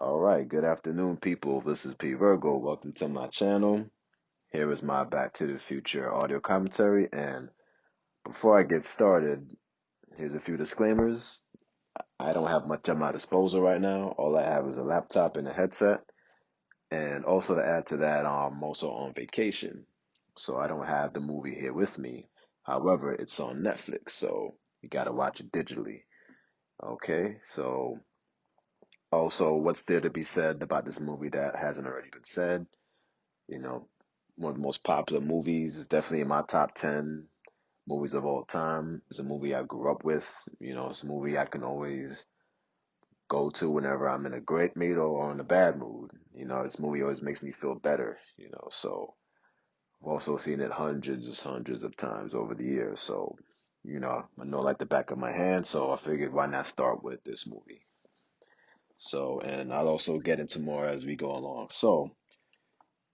All right, good afternoon, people. This is P Virgo. Welcome to my channel. Here is my Back to the Future audio commentary. And before I get started, here's a few disclaimers. I don't have much at my disposal right now. All I have is a laptop and a headset. And also to add to that, I'm also on vacation. So I don't have the movie here with me. However, it's on Netflix, so you gotta watch it digitally. Okay, so also, what's there to be said about this movie that hasn't already been said? You know, one of the most popular movies is definitely in my top 10 movies of all time. It's a movie I grew up with. It's a movie I can always go to whenever I'm in a great mood or in a bad mood. This movie always makes me feel better, so I've also seen it hundreds of times over the years. So, I know like the back of my hand, so I figured why not start with this movie. So, and I'll also get into more as we go along. So,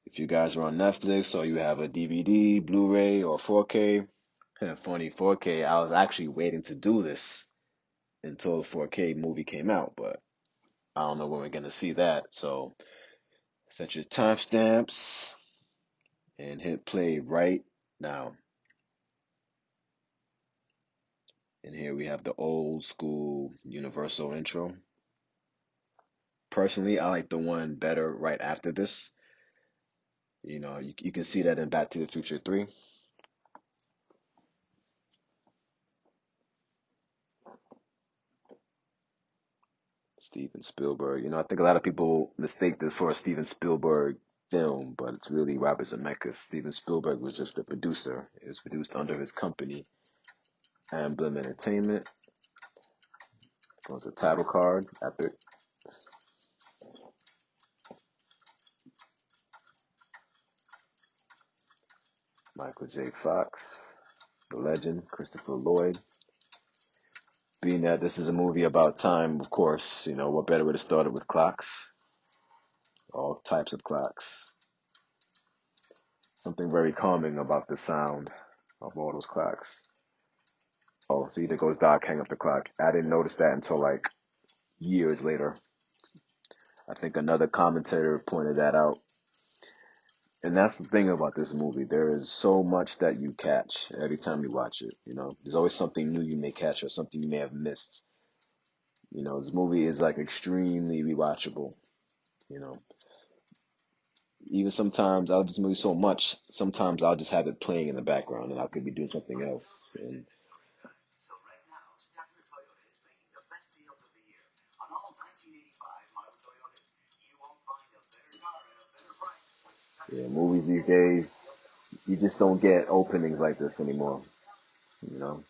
if you guys are on Netflix or you have a DVD, Blu-ray, or 4K, funny 4K, I was actually waiting to do this until the 4K movie came out, but I don't know when we're gonna see that. So set your timestamps and hit play right now. And here we have the old school Universal intro. Personally, I like the one better right after this. You can see that in Back to the Future 3. Steven Spielberg. I think a lot of people mistake this for a Steven Spielberg film, but it's really Robert Zemeckis. Steven Spielberg was just the producer. It was produced under his company, Amblin Entertainment. It was a title card, epic. Michael J. Fox, the legend, Christopher Lloyd. Being that this is a movie about time, of course, what better way to start it with clocks? All types of clocks. Something very calming about the sound of all those clocks. Oh, see, there goes Doc, hang up the clock. I didn't notice that until like years later. I think another commentator pointed that out. And that's the thing about this movie. There is so much that you catch every time you watch it. There's always something new you may catch or something you may have missed. This movie is like extremely rewatchable. You know, Even sometimes I'll just movie so much. Sometimes I'll just have it playing in the background, and I could be doing something else. And yeah, movies these days, you just don't get openings like this anymore. You know,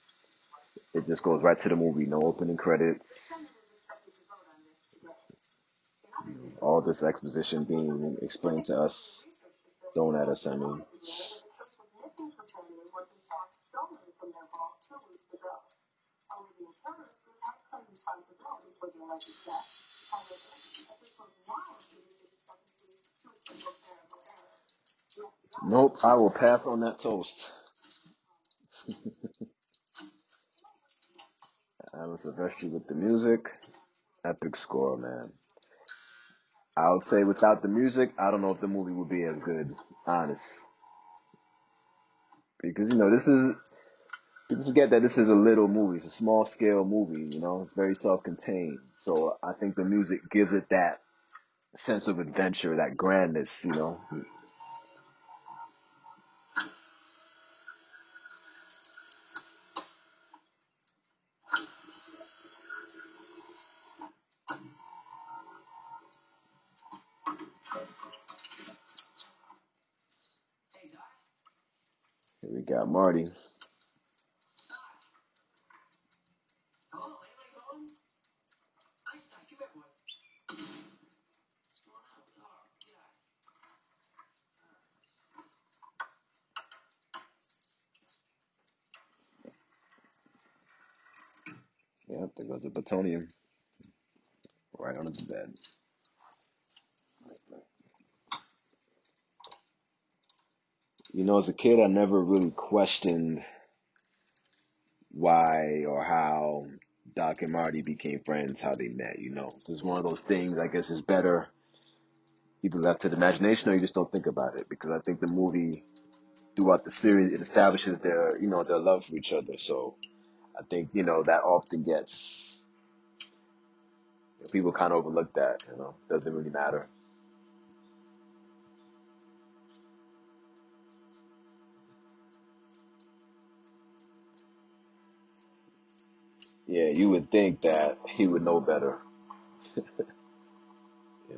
it just goes right to the movie. No opening credits. All this exposition being explained to us, thrown at us. I mean, nope. I will pass on that toast. Alan Silvestri with the music, epic score, man. I would say without the music, I don't know if the movie would be as good. Honest, because this is people forget that this is a little movie. It's a small scale movie. It's very self-contained. So I think the music gives it that sense of adventure, that grandness. Here we got Marty. Yep, there goes the plutonium right under the bed. As a kid, I never really questioned why or how Doc and Marty became friends, how they met, It's one of those things, I guess, is better either left to the imagination or you just don't think about it. Because I think the movie, throughout the series, it establishes their love for each other. So I think, that often gets, people kind of overlook that, doesn't really matter. Yeah, you would think that he would know better.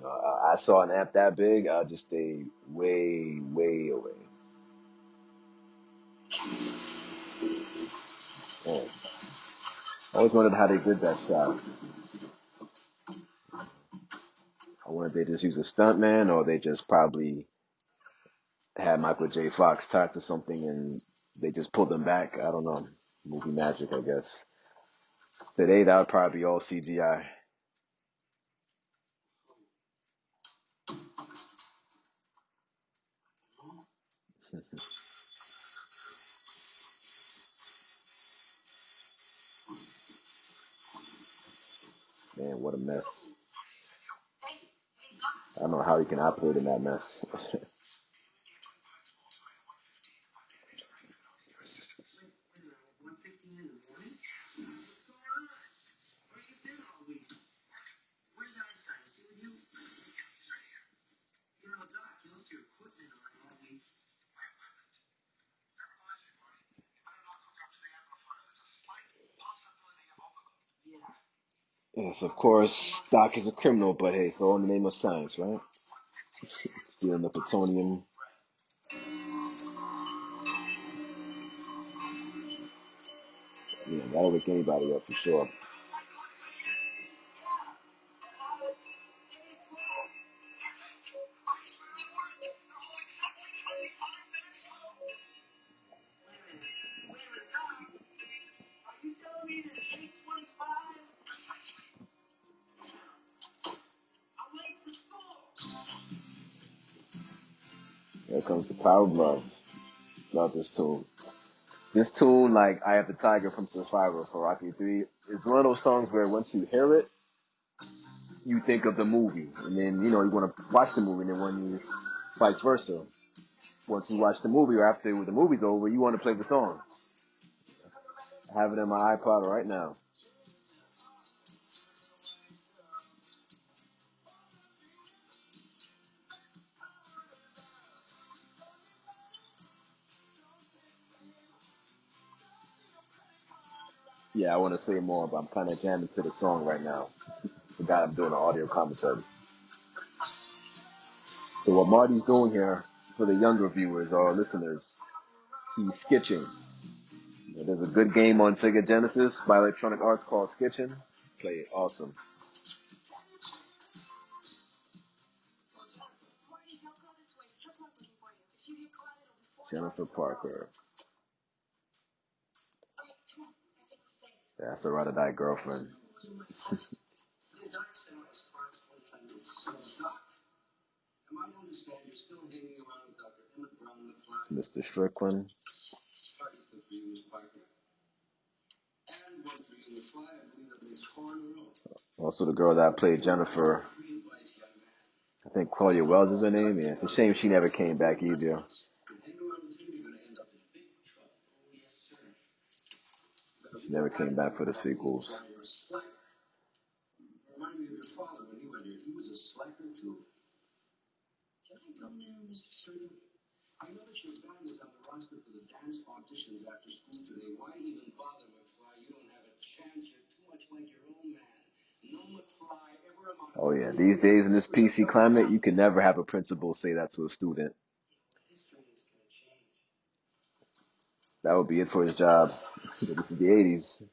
I saw an amp that big, I'll just stay way, way away. Man, I always wondered how they did that shot. I wonder if they just used a stuntman or they just probably had Michael J. Fox tied to something and they just pulled him back. I don't know. Movie magic, I guess. Today, that would probably be all CGI. Man, what a mess. I don't know how he can operate in that mess. Yes, of course, Doc is a criminal, but hey, it's all in the name of science, right? Stealing the plutonium. Yeah, that'll wake anybody up for sure. Here comes the power of love. Love this tune. This tune, like "I Have the Tiger" from Survivor for Rocky 3, is one of those songs where once you hear it, you think of the movie, and then you want to watch the movie, and then when you vice versa, once you watch the movie or after the movie's over, you want to play the song. I have it in my iPod right now. Yeah, I want to say more, but I'm kind of jamming to the song right now. The guy I'm doing an audio commentary. So what Marty's doing here, for the younger viewers or listeners, he's sketching. There's a good game on Sega Genesis by Electronic Arts called Sketching. Play it. Awesome. Jennifer Parker. That's a ride or die girlfriend. It's Mr. Strickland. Also the girl that played Jennifer. I think Claudia Wells is her name. Yeah, it's a shame she never came back either. She never came back for the sequels. Oh yeah, these days in this PC climate, you can never have a principal say that to a student. That would be it for his job. This is the 80s.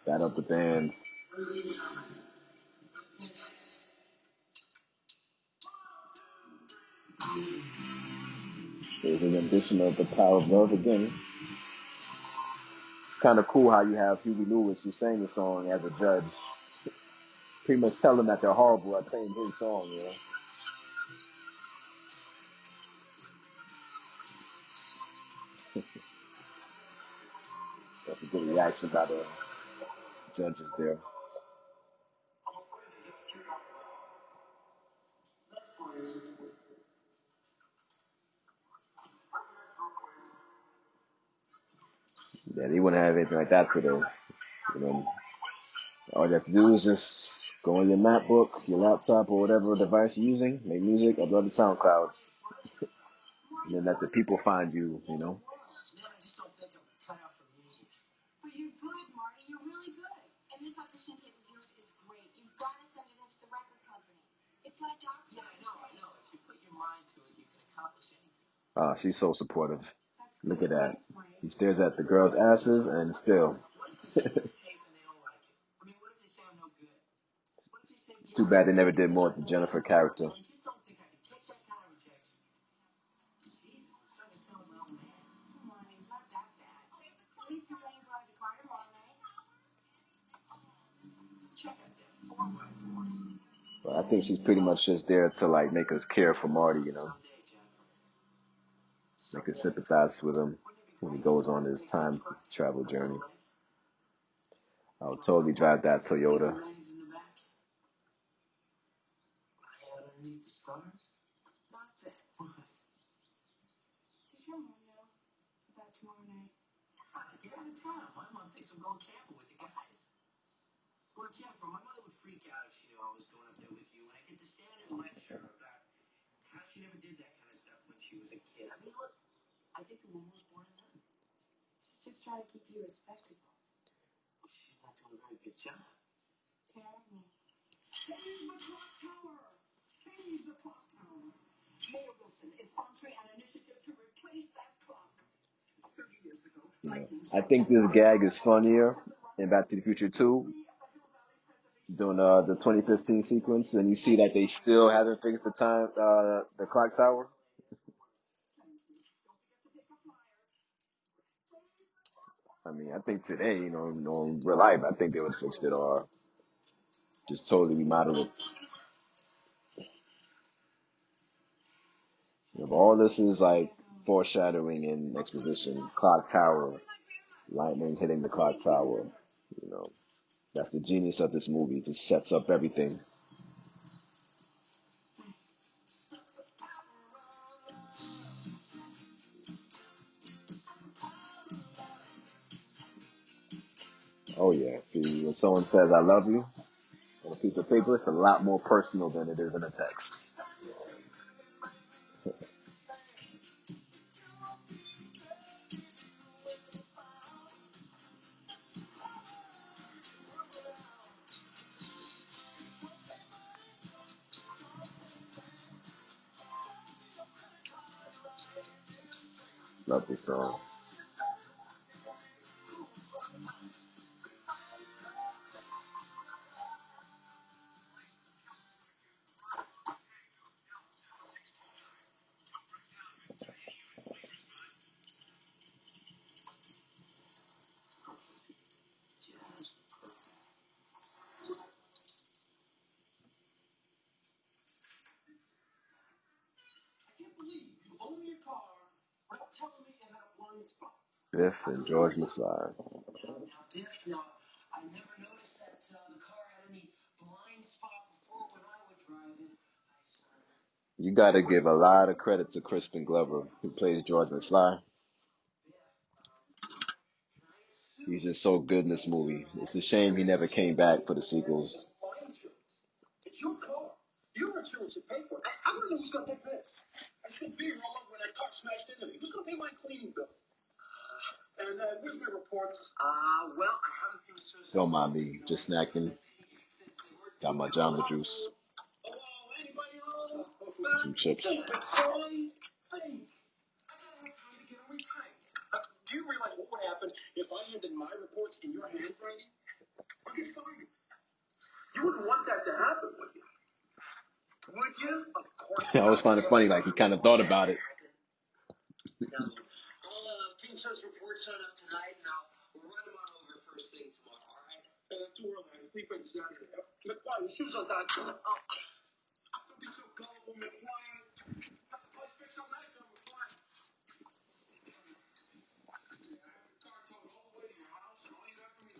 Bat up the bands. There's an addition of the power of love again. It's kind of cool how you have Huey Lewis, who sang the song, as a judge. Pretty much tell them that they're horrible at playing his song, a good reaction by the judges there. Yeah, he wouldn't have anything like that today. You know, all you have to do is just go on your MacBook, your laptop, or whatever device you're using, make music, upload to SoundCloud, and then let the people find you. You know. She's so supportive. Look at that. He stares at the girls' asses and still. It's too bad they never did more with the Jennifer character. But I think she's pretty much just there to like make us care for Marty, you know, make us sympathize with him when he goes on his time travel journey. I would totally drive that Toyota. Yeah. I think this gag is funnier in Back to the Future 2 during the 2015 sequence, and you see that they still haven't fixed the clock tower. I mean, I think today, you know, in real life, I think they would have fixed it or just totally remodeled it. You know, but all this is like foreshadowing and exposition. Clock tower, lightning hitting the clock tower. You know, that's the genius of this movie. It just sets up everything. Oh yeah. See, when someone says "I love you" on a piece of paper, it's a lot more personal than it is in a text. Love this song. Biff and George McFly. You gotta give a lot of credit to Crispin Glover, who plays George McFly. He's just so good in this movie. It's a shame he never came back for the sequels. It's your car. Your insurance should pay for it. I don't know who's gonna pay this. I spilled beer all over when that car smashed into me. Who's gonna pay my cleaning bill? And where's my reports? Well, I haven't finished. Don't mind me, just snacking. Got my Jamba Juice. Some chips. Do you realize what would happen if I handed my reports in your handwriting? I'd get fired. You wouldn't want that to happen, would you? Would you? Of course. I always find it funny, like he kind of thought about it. I'll finish those reports on up tonight, and I'll run them on over first thing tomorrow, all right? Too early. I sleep in Saturday. McFly, your shoes are done. Don't be so gullible, McFly. Got the place fixed so nice on McFly. Car towed all the way to your house.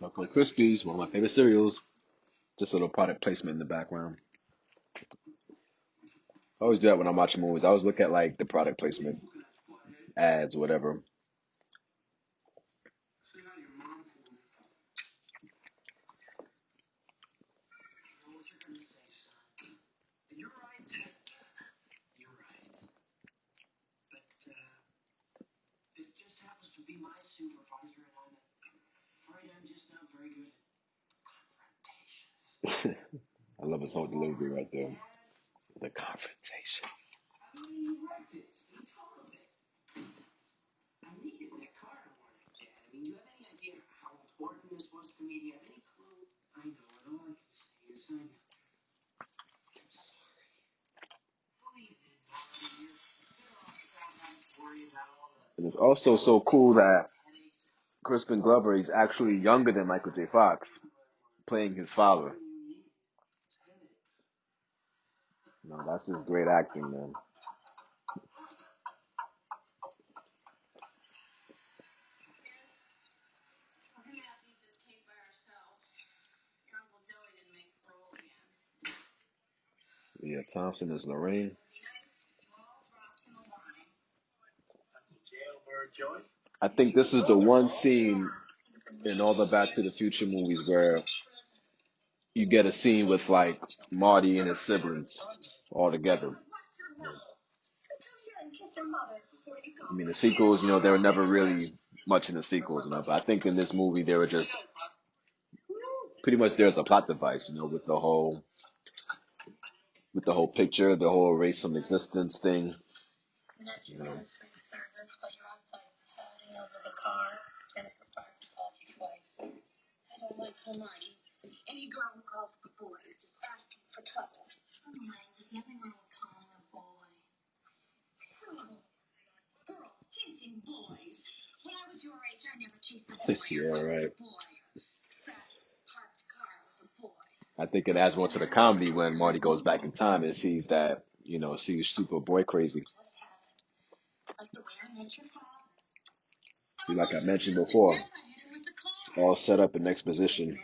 Chocolate Krispies, one of my favorite cereals. Just a little product placement in the background. I always do that when I'm watching movies. I always look at like the product placement, ads, whatever. I love his whole delivery right there. The confrontations. And it's also so cool that Crispin Glover is actually younger than Michael J. Fox, playing his father. No, that's just great acting, man. Yeah, Thompson is Lorraine. I think this is the one scene in all the Back to the Future movies where you get a scene with like Marty and his siblings all together. I mean, the sequels, they were never really much in the sequels, but I think in this movie they were just pretty much there's a plot device, with the whole picture, the whole erase from existence thing. You know. Yeah, right. I think it adds more to the comedy when Marty goes back in time and sees that, sees super boy crazy. See, like I mentioned before, it's all set up in exposition.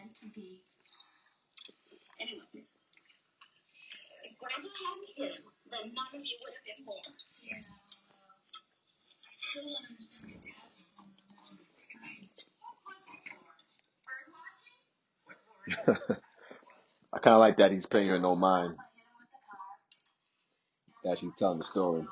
I kind of like that he's paying her no mind as she's telling the story.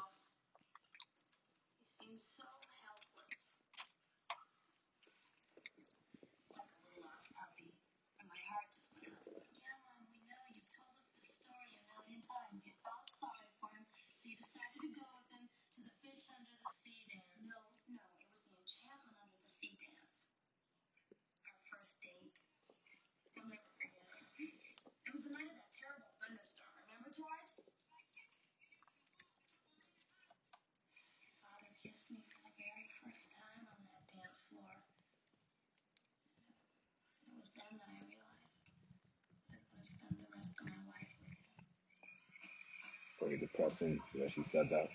Very depressing. Yeah, she said that.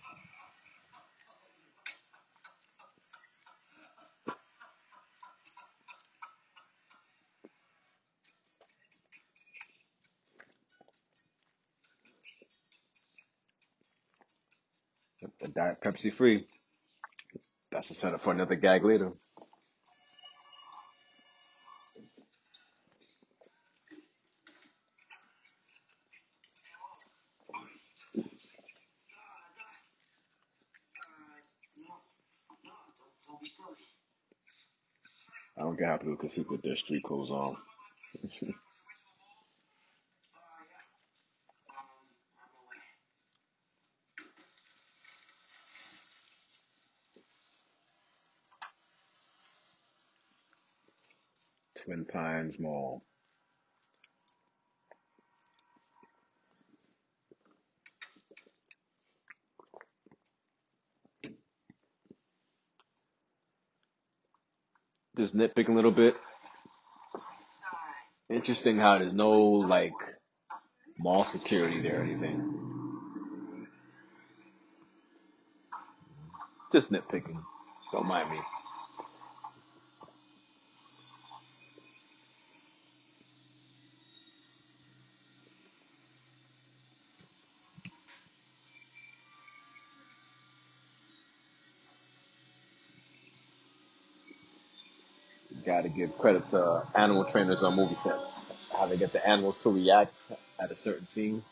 The Diet Pepsi free. That's a setup for another gag later. I don't get happy because he put their street clothes on. Twin Pines Mall. Just nitpicking a little bit. Interesting how there's no like mall security there or anything. Just nitpicking. Don't mind me. got to give credit to animal trainers on movie sets. How they get the animals to react at a certain scene.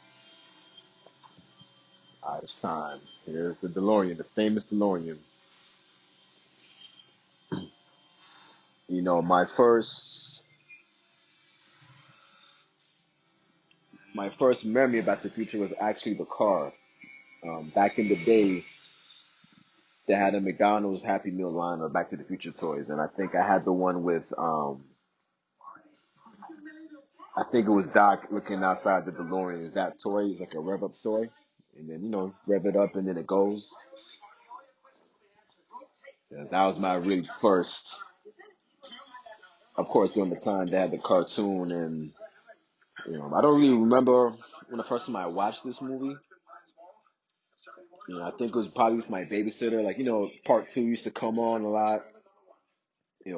All right, it's time. Here's the DeLorean, the famous DeLorean. You know, my first memory about the future was actually the car. Back in the day, they had a McDonald's Happy Meal line or Back to the Future toys, and I think I had the one with I think it was Doc looking outside the DeLorean. Is that toy? It's like a rev up toy, and then rev it up and then it goes. Yeah, that was my really first. Of course, during the time they had the cartoon, and I don't really remember when the first time I watched this movie. I think it was probably with my babysitter. Like, part two used to come on a lot.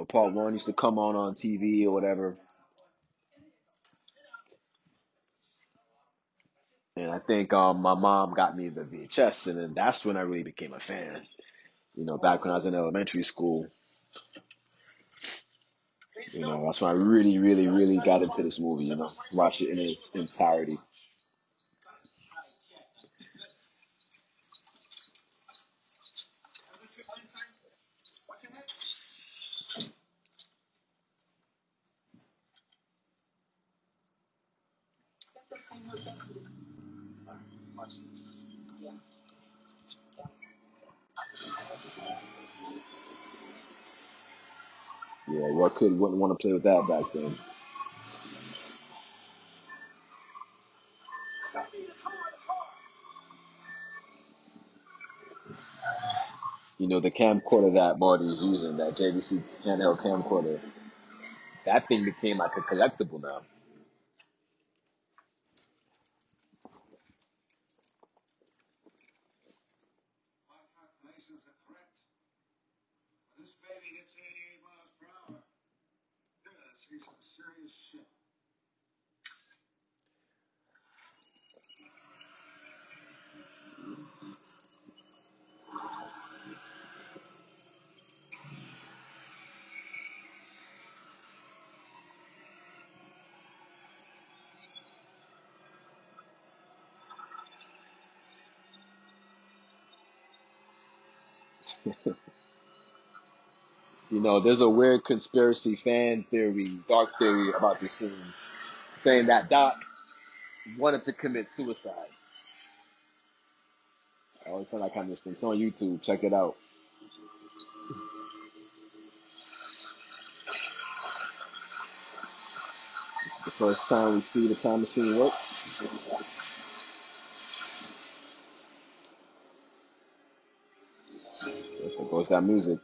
Part one used to come on TV or whatever. And I think my mom got me the VHS, and then that's when I really became a fan. Back when I was in elementary school, that's when I really, really, really got into this movie. Watched it in its entirety. Yeah, what kid wouldn't want to play with that back then? The camcorder that Marty is using, that JVC handheld camcorder, that thing became like a collectible now. There's a weird conspiracy fan theory, dark theory about this scene, saying that Doc wanted to commit suicide. I always find that kind of thing. It's on YouTube. Check it out. It's the first time we see the time machine work. There goes that music.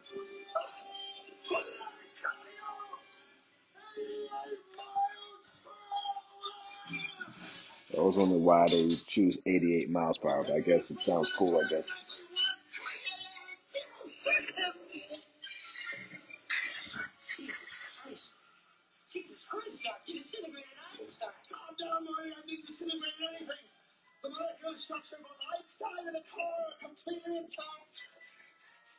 I was wondering why they choose 88 miles per hour, but I guess it sounds cool, I guess. Jesus Christ, Doc, you disintegrated Einstein. Calm down, Marty. I didn't disintegrate anything. The molecular structure of Einstein and the car are completely intact.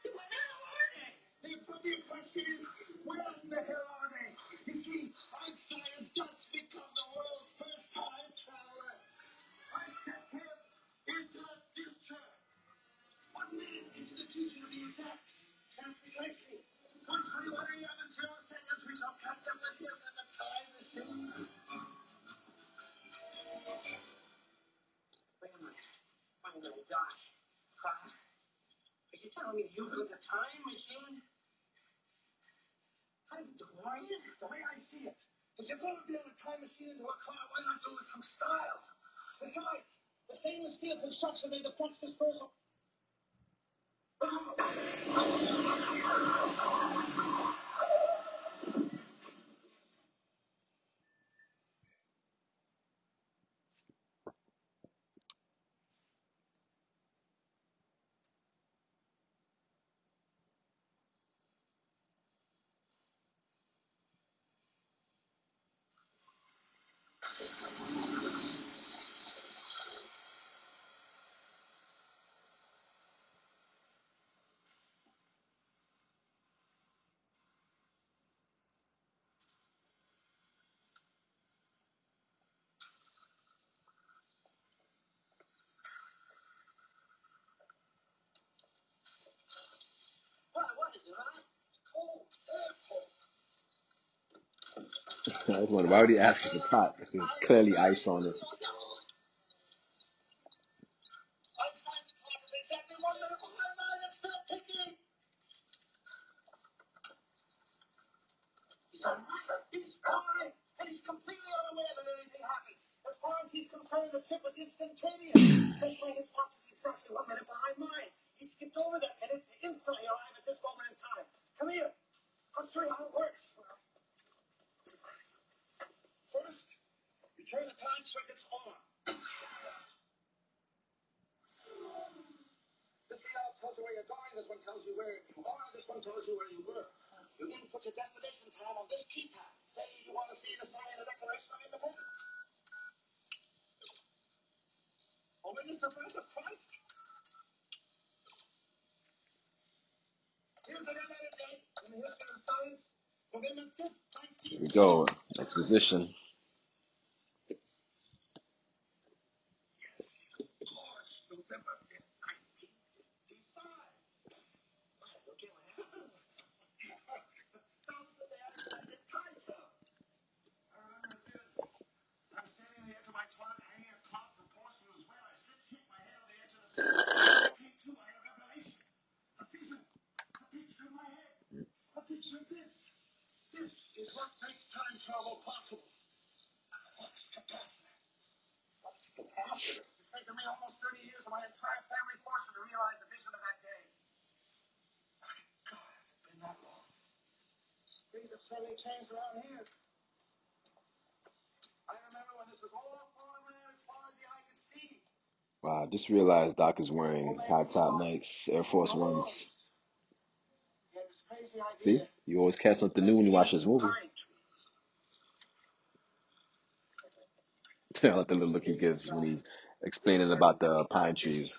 Where are they? The appropriate question is, where in the hell are they? You see, Einstein has just become the world's first time traveler. I sent him into the future. 1 minute into the future to be exact. Precisely. 1:21 a.m. and 0 seconds. We shall catch up with him in the time machine. Wait a minute, Doc. Are you telling me you built a time machine? I'm DeLorean? The way I see it, if you're going to build a time machine into a car, why not do it with some style? Besides, the stainless steel construction made the flux dispersal. I was wondering, why would he ask if it's hot? If there's clearly ice on it. Here we go. Exposition. Wow, I just realized Doc is wearing high top Nikes, Air Force Ones. See? You always catch something new when you watch this movie. I like the little look he gives when he's explaining about the pine trees.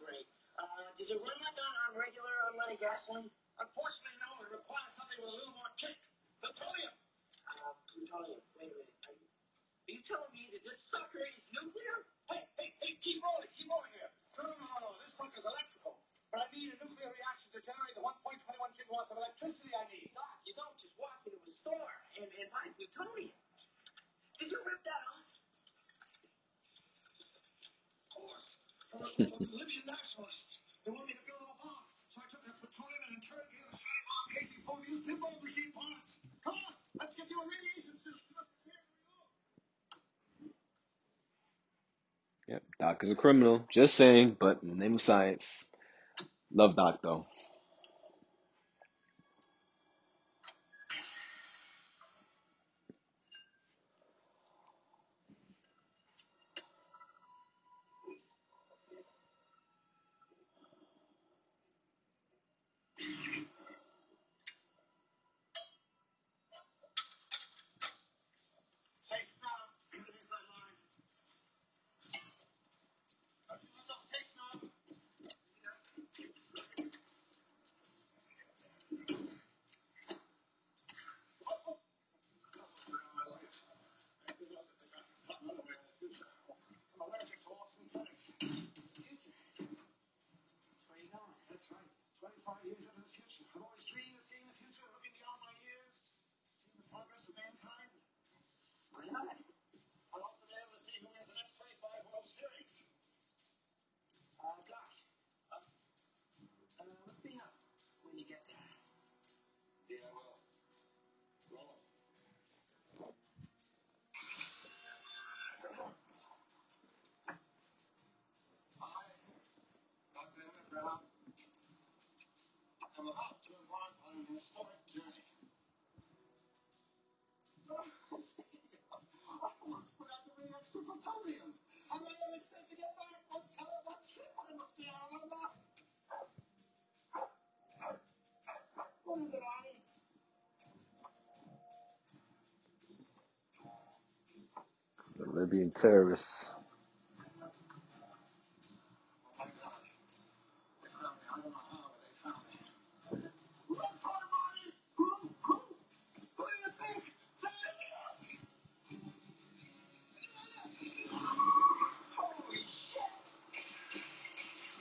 Yep, Doc is a criminal. Just saying, but in the name of science. Love Doc though. The Libyan terrorists.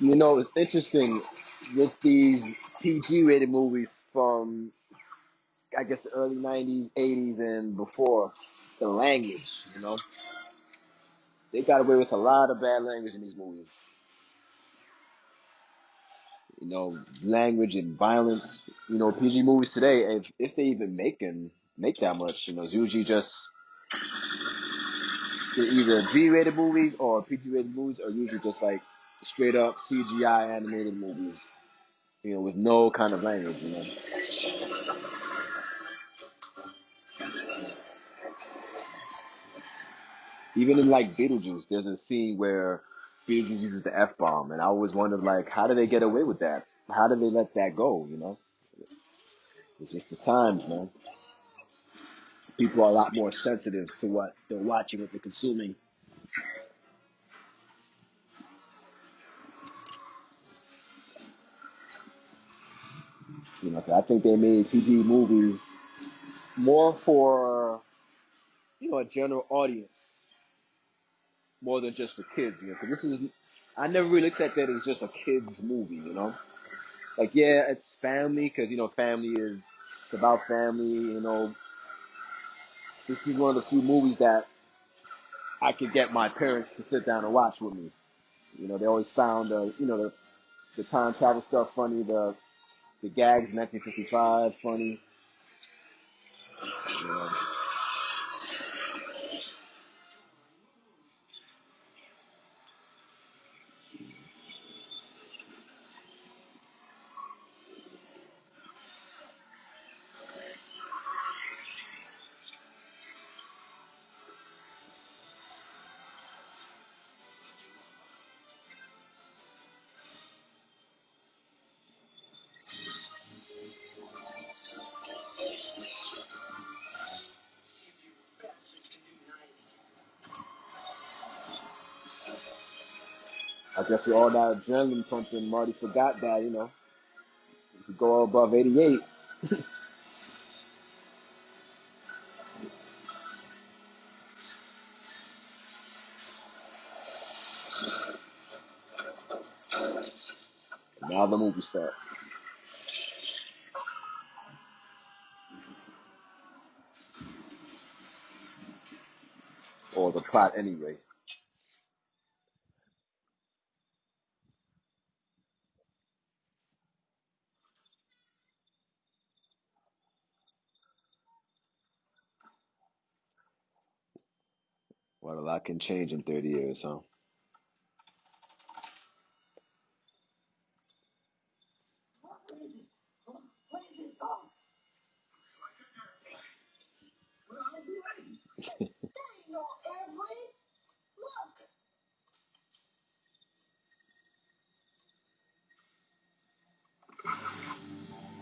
You know, it's interesting with these PG rated movies from, I guess, the early 90s, 80s, and before. the language. They got away with a lot of bad language in these movies. Language and violence. PG movies today, if they even make that much, it's usually just they're either G-rated movies or PG-rated movies, or usually just like straight up CGI animated movies. With no kind of language. Even in like Beetlejuice, there's a scene where Beetlejuice uses the F bomb, and I always wondered like, how did they get away with that? How did they let that go? It's just the times, man. People are a lot more sensitive to what they're watching, what they're consuming. 'Cause I think they made PG movies more for a general audience, more than just for kids. Because I never really looked at that as just a kids movie. Like, yeah, it's family because family it's about family. This is one of the few movies that I could get my parents to sit down and watch with me. They always found the time travel stuff funny, the gags in 1955 funny. You know. I guess with all that adrenaline pumping, Marty forgot that if you go above 88, now the movie starts, or the plot anyway. Well, a lot can change in 30 years, huh?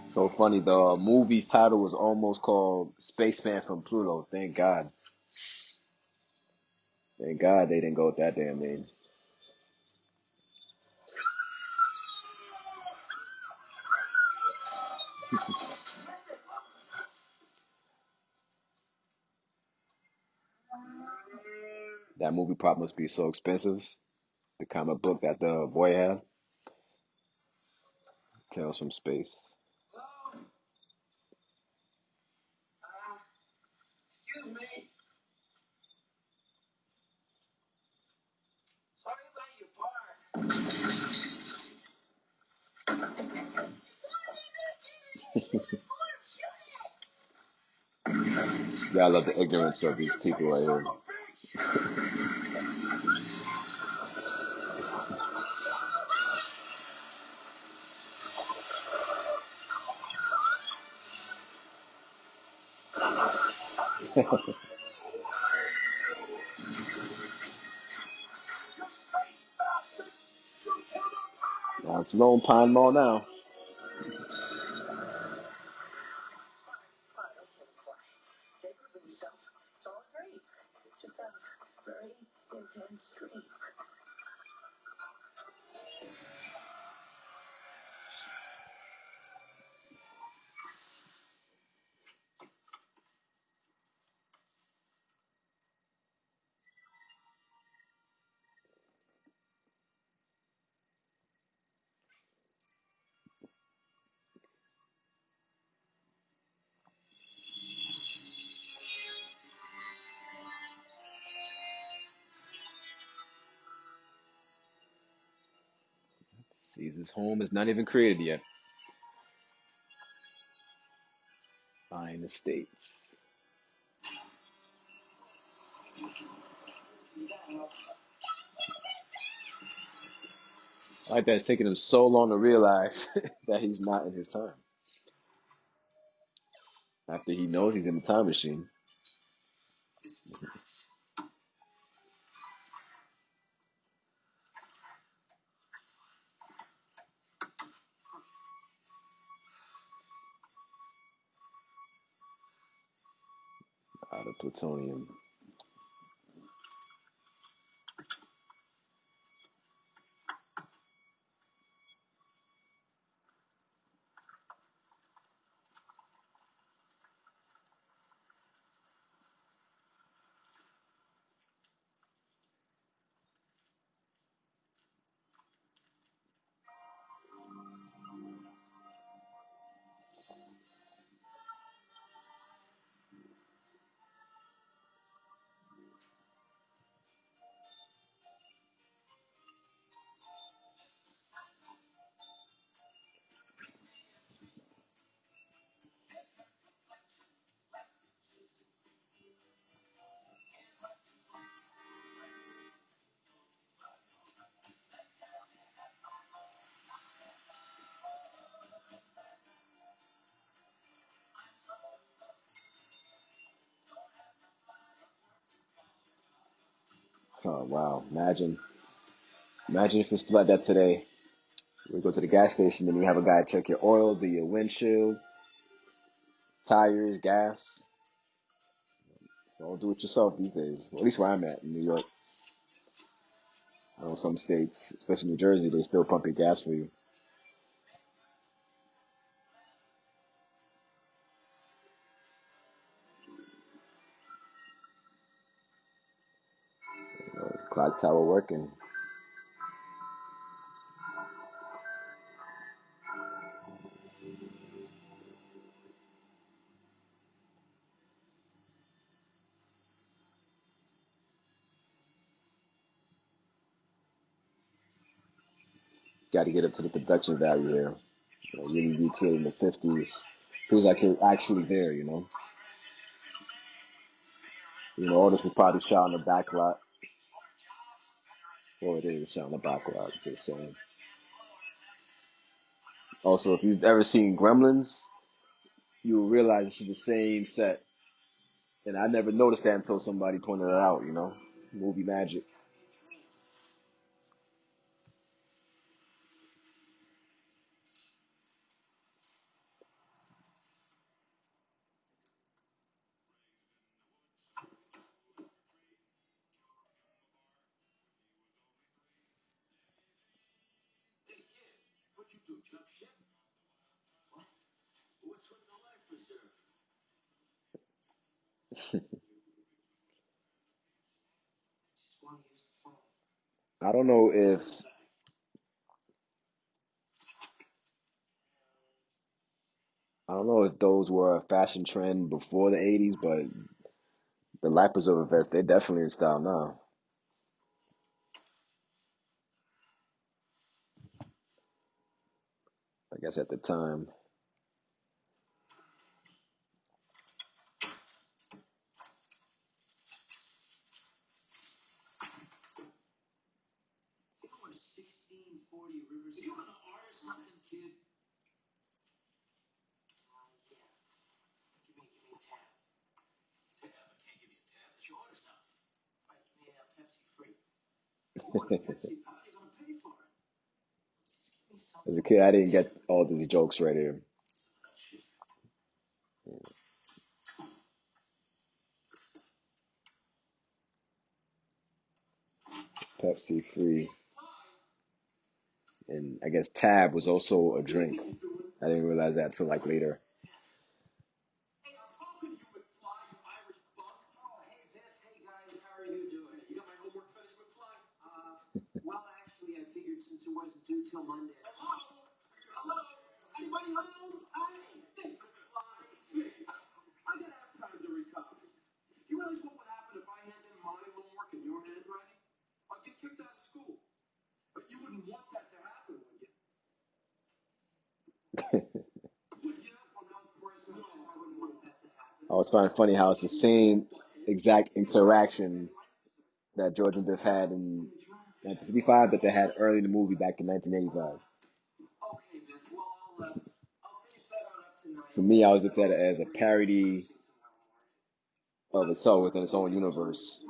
So funny, the movie's title was almost called Spaceman from Pluto. Thank God. Thank God they didn't go with that damn name. That movie prop must be so expensive. The comic book that the boy had, Tales from Space. Yeah, I love the ignorance of these people right here. Now it's Lone Pine Mall now. Sees his home is not even created yet. Buying estates. I like that it's taking him so long to realize that he's not in his time. After he knows he's in the time machine. Out of plutonium. Oh wow! Imagine if it's still like that today. You go to the gas station and you have a guy check your oil, do your windshield, tires, gas. It's all do it yourself these days. Well, at least where I'm at in New York. I know some states, especially New Jersey, they still pump your gas for you. You know, it's clock tower working. Got to get up to the production value here. You know, really recreating the 50s. Feels like you're actually there, you know. You know, all this is probably shot on the back lot. Or it is shot on the back lot, just saying. Also, if you've ever seen Gremlins, you'll realize this is the same set. And I never noticed that until somebody pointed it out, you know. Movie magic. I don't know if I don't know if those were a fashion trend before the 80s, but the life preserver vests, they're definitely in style now. I guess at the time. As a kid, I didn't get all these jokes right here. Pepsi free. And I guess Tab was also a drink. I didn't realize that until like later. I always find it funny how it's the same exact interaction that George and Biff had in 1955 that they had early in the movie back in 1985. For me, I always looked at it as a parody of itself within its own universe.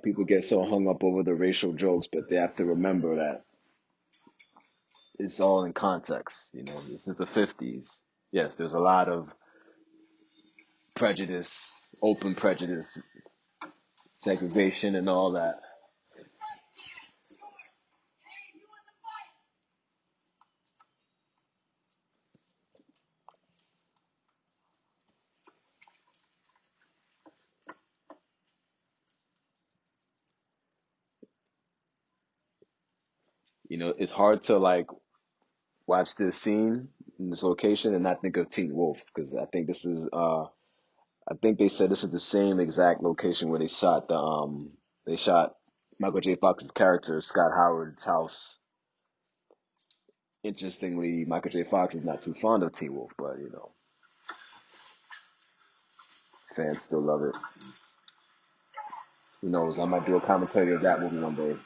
People get so hung up over the racial jokes, but they have to remember that it's all in context. This is the 50s. Yes, there's a lot of prejudice, open prejudice, segregation, and all that. It's hard to watch this scene in this location and not think of Teen Wolf, because I think this is I think they said this is the same exact location where they shot Michael J. Fox's character Scott Howard's house. Interestingly, Michael J. Fox is not too fond of Teen Wolf, but fans still love it. Who knows? I might do a commentary of that movie one day.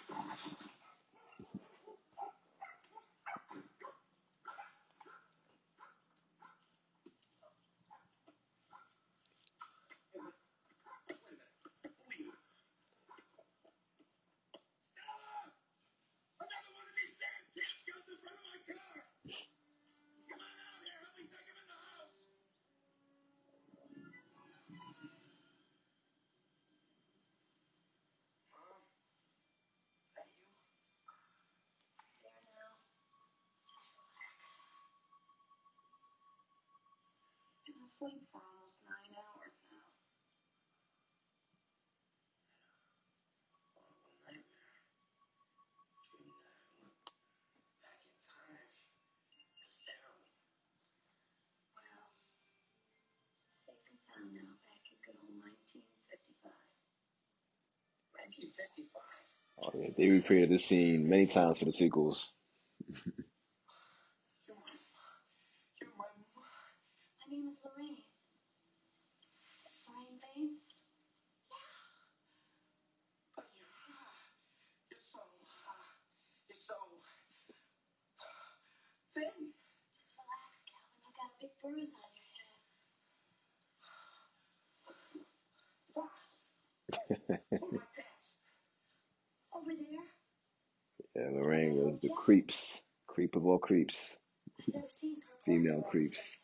Asleep for almost 9 hours now. Back in time. It was terrible. Well, safe and sound now, back in good old 1955. 1955? Oh yeah, they recreated this scene many times for the sequels. My name is Lorraine. Lorraine Bates? But you're so thin. Just relax, Calvin. You got a big bruise on your head. What? Where are my pants? Over there. Yeah, Lorraine was the creep of all creeps, I've never seen purple. female creeps.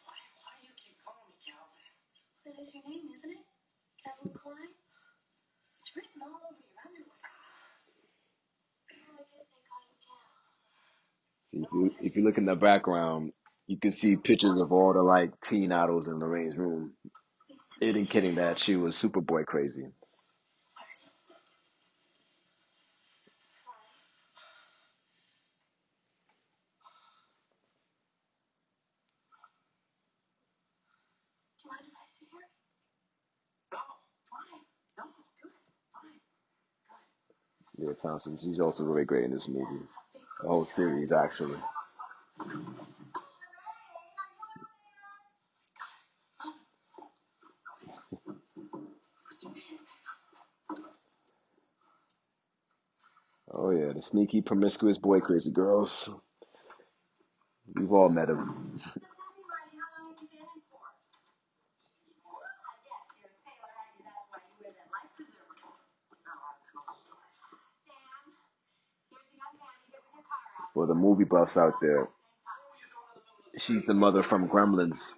Why do you keep calling me Calvin? That is your name, isn't it? Calvin Klein? It's written all over your underwear. Well, I guess they call you Cal. See, if you look in the background, you can see pictures of all the teen idols in Lorraine's room, indicating that she was Superboy crazy. Do you mind if I sit here? No. Fine. No, good. Fine. Good. Leah Thompson, she's also really great in this movie. The whole series, actually. Oh yeah, the sneaky, promiscuous boy crazy girls. We've all met them. For the movie buffs out there, she's the mother from Gremlins.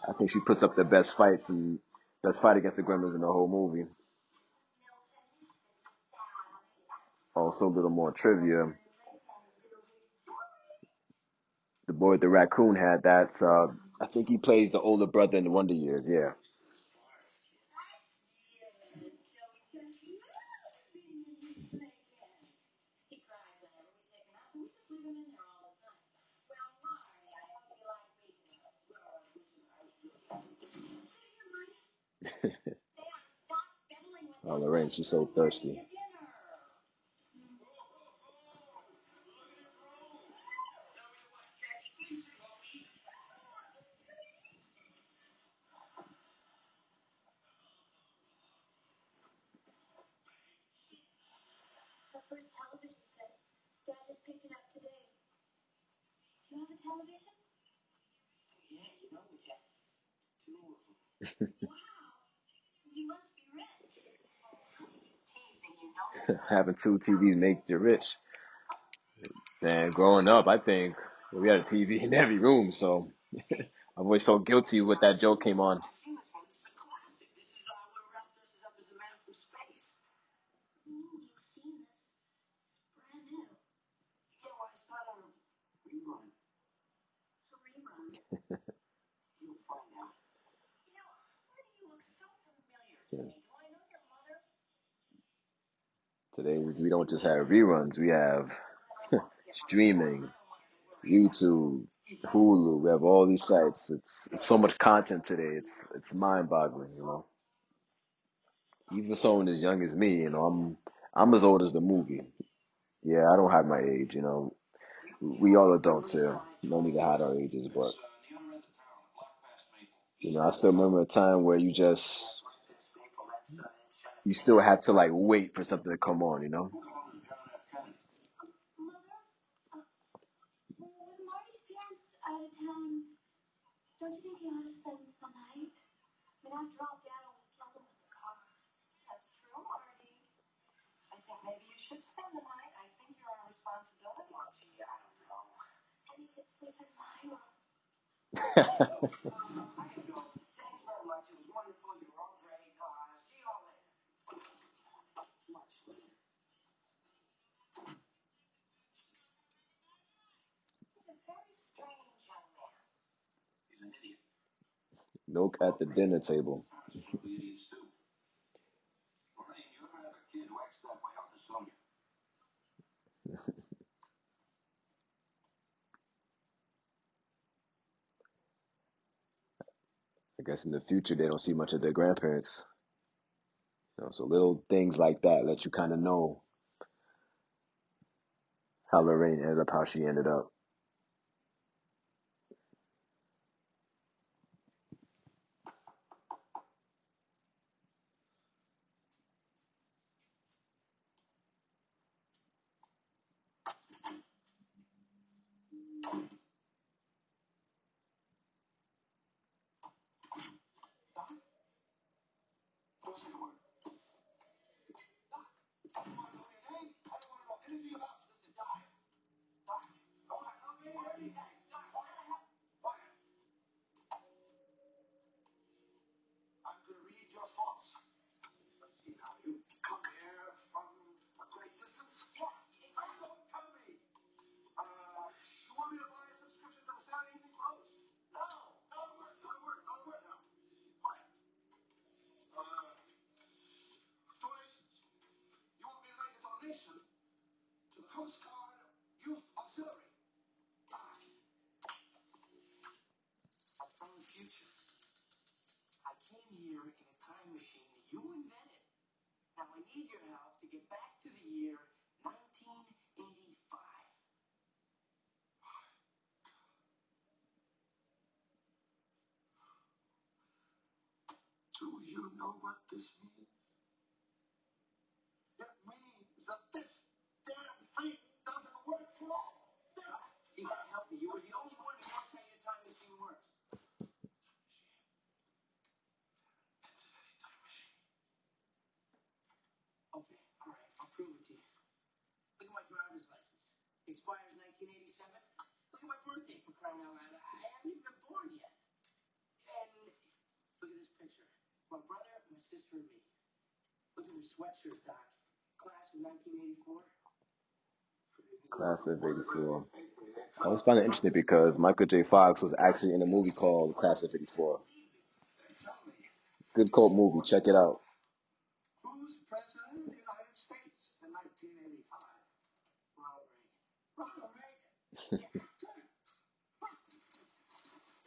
I think she puts up the best fights and best fight against the Gremlins in the whole movie. Also, a little more trivia. The boy with the raccoon had that. I think he plays the older brother in the Wonder Years. Yeah. Oh, Lorraine, she's so thirsty. Our first television set. Dad just picked it up today. Do you have a television? Yeah, we have 2 of them. Wow. You must be rich. He's teasing, Having 2 TVs make you rich. And growing up, I think we had a TV in every room, so I've always felt guilty when that joke came on. I've seen this one. This is a classic. This is where Ralph dresses up as a man from space. You've seen this. It's brand new. Yeah, well, I saw it on a rerun. It's a rerun. You'll find out. Why do you look so familiar to me? Do I know your mother? Today, we don't just have reruns, we have streaming, YouTube, Hulu. We have all these sites. It's so much content today. It's mind-boggling, you know. Even for someone as young as me, you know, I'm as old as the movie. Yeah, I don't hide my age, you know. We all adults here. No need to hide our ages, but you know, I still remember a time where you still had to like wait for something to come on, you know. With Marty's parents out of town, don't you think you ought to spend the night? I mean, after all, Dad almost killed him with the car. That's true, Marty. I think maybe you should spend the night. I think you're a responsibility. Well, gee, I don't know. And you could sleep in my room. I should go. Thanks very much. It was wonderful. You were all great. See you all later. Much later. He's a very strange young man. He's an idiot. Milk at the dinner table. Idiots too. Lorraine, you ever have a kid who acts that way? I'll disown you. I guess in the future they don't see much of their grandparents. You know, so little things like that let you kind of know how Lorraine ended up how she ended up. Don't say a word. Doc, I don't want to know your name. I don't want to know anything about you. Listen, Doc. Doc. Don't tell me anything. Doc, quiet. Quiet. I'm going to read your thoughts. Let's see now. You come here from a great distance? Yeah, exactly. Don't tell me. You want me to buy a subscription to the Saturday Evening Post? No. No word. No word. No word now. Quiet. Donations. You want me to make a donation to the Coast Guard Youth Auxiliary? Doc, I'm from the future. I came here in a time machine you invented. Now I need your help to get back to the year 19 Do you know what this means? It means that this damn thing doesn't work at all. You gotta help me. You were the only one who knows how your time machine works. Okay, all right, I'll prove it to you. Look at my driver's license. Expires 1987. Look at my birthday, for crying out loud. I haven't even been born yet. And look at this picture. My brother, my sister, and me. Look at this sweatshirt, Doc. Class of 1984. Class of '84. I always find it interesting because Michael J. Fox was actually in a movie called Class of '84. Good cult movie. Check it out. Who's president of the United States in 1985? Ronald Reagan. Ronald Reagan.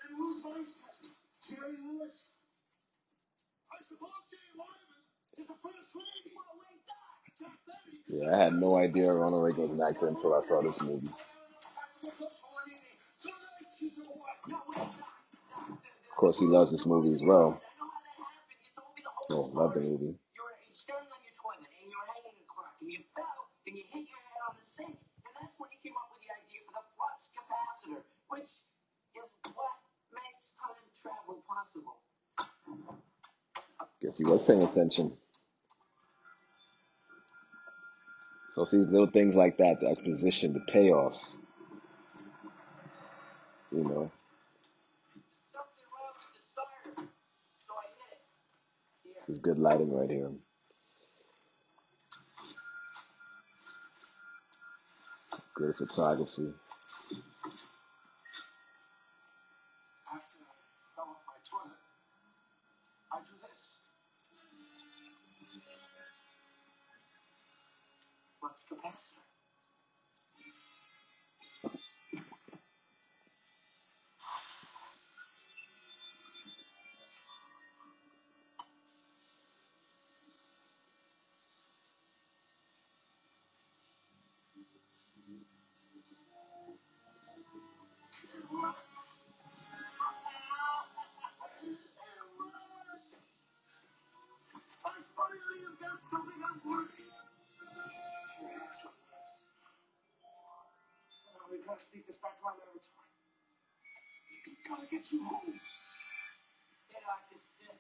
And who's vice president? Jerry Lewis. I suppose Jay Lyman is the first lady. Well, wait, Doc. Yeah, I had no idea Ronald Reagan was an actor until I saw this movie. Of course, he loves this movie as well. Oh, love the movie. You were standing on your toilet and you were hanging a clock and you fell and you hit your head on the sink. And that's when you came up with the idea for the flux capacitor, which is what makes time travel possible. Guess he was paying attention. So see little things like that, the exposition, the payoff. You know. Something wrong with the starter, so I hit it. Here. This is good lighting right here. Great photography. After I fell off my toilet, I do this. Flux capacitor. I finally invented something that works. Now we gotta sneak this back to our laboratory. We gotta get you home. Yeah, Doc, this is it.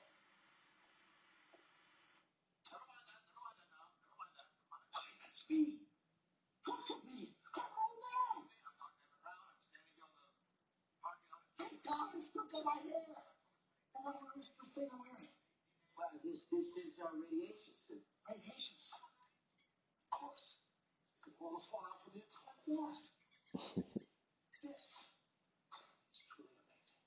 Never mind that. That's me. Look at me. I'm old man. I'm not never around. I'm standing here on the parking lot. Thank God I still got my hair. And what am I supposed to stay wearing? Well, this is radiation suit. Radiation suit? Of course. Because all the fallout from the atomic wars. This is truly amazing.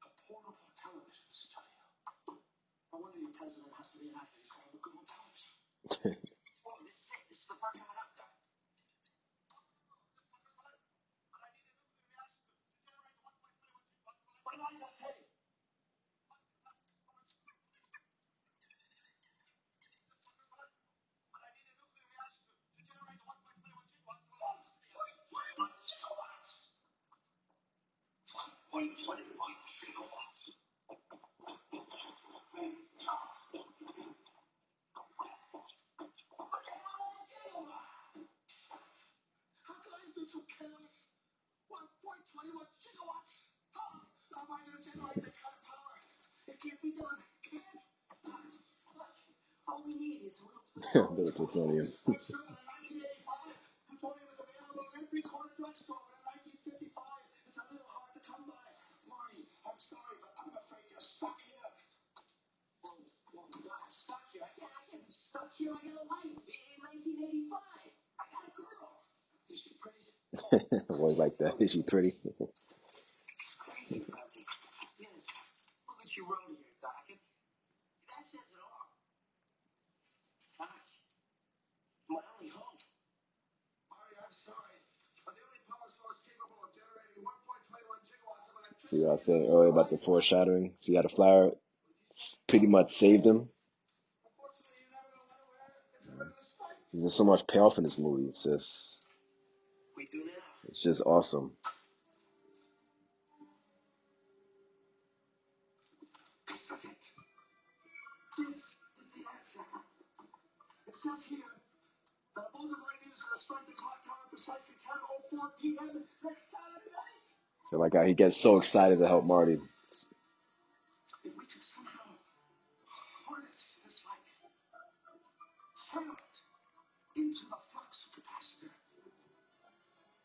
A portable television studio. No wonder your president has to be an actor. He's got to look good on television. Oh, this is it. This is the part coming up, Doc. What did I just say? How could I have been so careless? 1.21 gigawatts. How am I going to generate that kind of power? It can't be done. Can't. All we need is a little Little plutonium. I'm sure that in 1985, plutonium was available in every corner drugstore, but in 1955, it's a little hard to come by. Marty, I'm sorry, but I'm afraid you're stuck here. Well, I'm stuck here. I can't be stuck here. I got a life in 1985. I got a girl. Is she pretty? Always like that. Is she pretty? Crazy about me. Yes. Look what you wrote here, Doc. That says it all. Doc, my only hope. Marty, I'm sorry. But the only power source capable of generating 1.21 gigawatts of electricity. See what I was saying earlier about the foreshadowing? See how the flower pretty much saved him? Unfortunately, you never know when it's going to strike. There's so much payoff in this movie. We do now. It's just awesome. This is it. This is the answer. It says here that a motor lightning is going to strike the clock tower precisely 10:04 p.m. next Saturday night. So like how he gets so excited to help Marty. If we could somehow harness this light, channel it into the flux capacitor.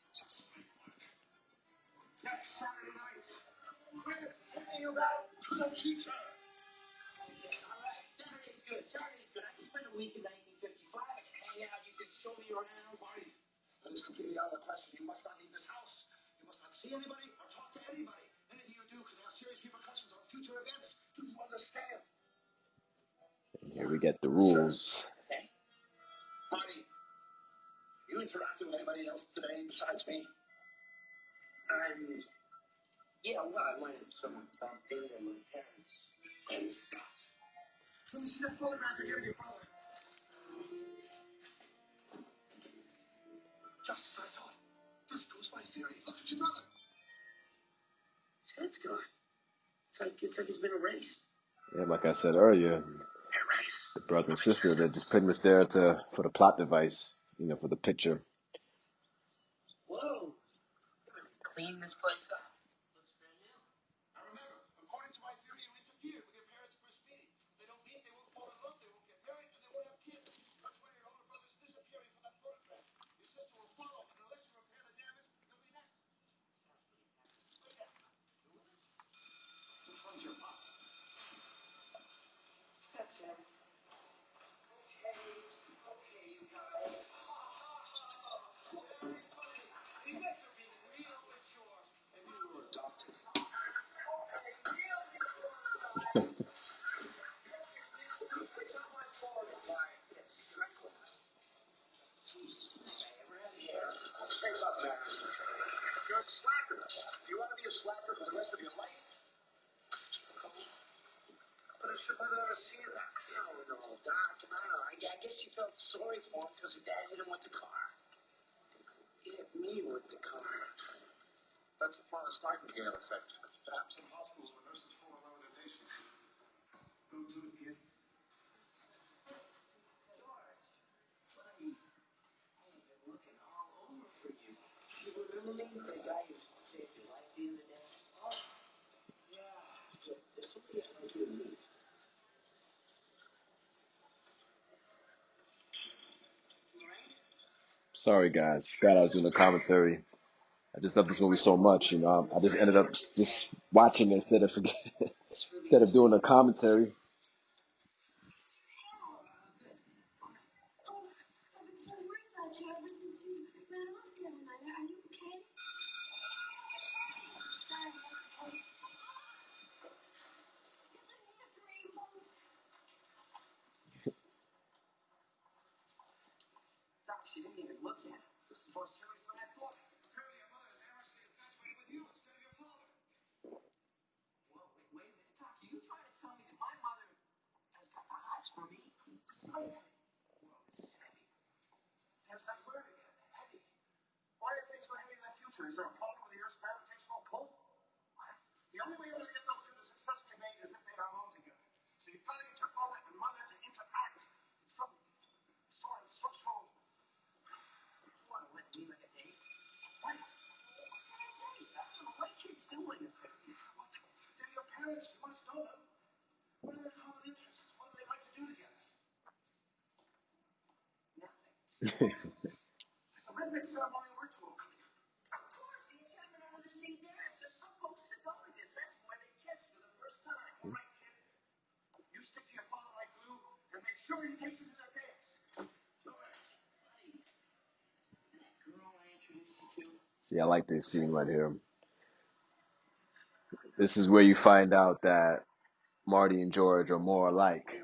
Just next Saturday night, we're sending you back to the future. All right, Saturday's good. Saturday's good. I can spend a week in 1955. I can hang out. You can show me around, Marty. That is completely out of the question. You must not leave this house. You must not see anybody or talk to anybody. Anything you do could have serious repercussions on future events. Do you understand? Here we get the rules. Okay. Marty, you interacted with anybody else today besides me? Yeah, well, I might have someone found Dana and my parents. And stop. Let me see that photograph again of your brother. Just as I thought. This proves my theory. Look at your brother. His head's gone. It's like he's been erased. Yeah, like I said earlier, the brother and sister, they're just pretty much there for the plot device, for the picture. Whoa. Clean this place up. Looks brand new. Now remember, according to my theory, you interfered with your parents' first meeting. They don't meet, they won't fall in love, they won't get married, and they won't have kids. That's why your older brother's disappearing from that photograph. Your sister will follow, and unless you repair the damage, you'll be next. Sounds pretty bad. Which one's your mom? That's him. Okay, you guys. Very funny. You guys are being real mature. Maybe you were adopted. You're a slacker. Do you want to be a slacker for the rest of your life? But if your mother ever seen that? No, Doc, no. I guess you felt sorry for him because your dad hit him with the car. He hit me with the car. That's a Florence Nightingale effect. It happens in hospitals where nurses fall in love with their patients. Go to it, kid. George, buddy, I've been looking all over for you. You remember me? The guy who saved your life the other day? Oh, yeah. There's somebody I'd like you to meet. Sorry guys, forgot I was doing a commentary. I just love this movie so much, I just ended up just watching it instead of doing a commentary. I've been so worried about you ever since you ran off the other night. Are you okay? Sorry. Isn't he a dreamboat? Doc, she didn't even look at him. This is more serious than I thought. Apparently your mother is amorously infatuated with you instead of your father. Whoa, wait a minute. Doc, are you trying to tell me that my mother has got the hots for me? Precisely. Whoa, this is heavy. There's that word again. Heavy. Why are things so heavy in the future? Is there a problem with the Earth's gravitational pull? What? The only way you're going to get those two to successfully mate is if they are alone together. So you've got to get your father and mother to interact in some sort of social. What, me like a date? What? What are kids do in the 50s? They're your parents. You must know them. What are their common interests? What do they like to do together? Nothing. There's a redneck ceremonial ritual coming up. Of course, the enchantment under the sea dance. They're supposed to go to this. That's why they kiss for the first time. All right, kid. You stick to your father like glue and make sure he takes you to that dance. All right. Buddy. That girl I introduced you to. See, I like this scene right here. This is where you find out that Marty and George are more alike.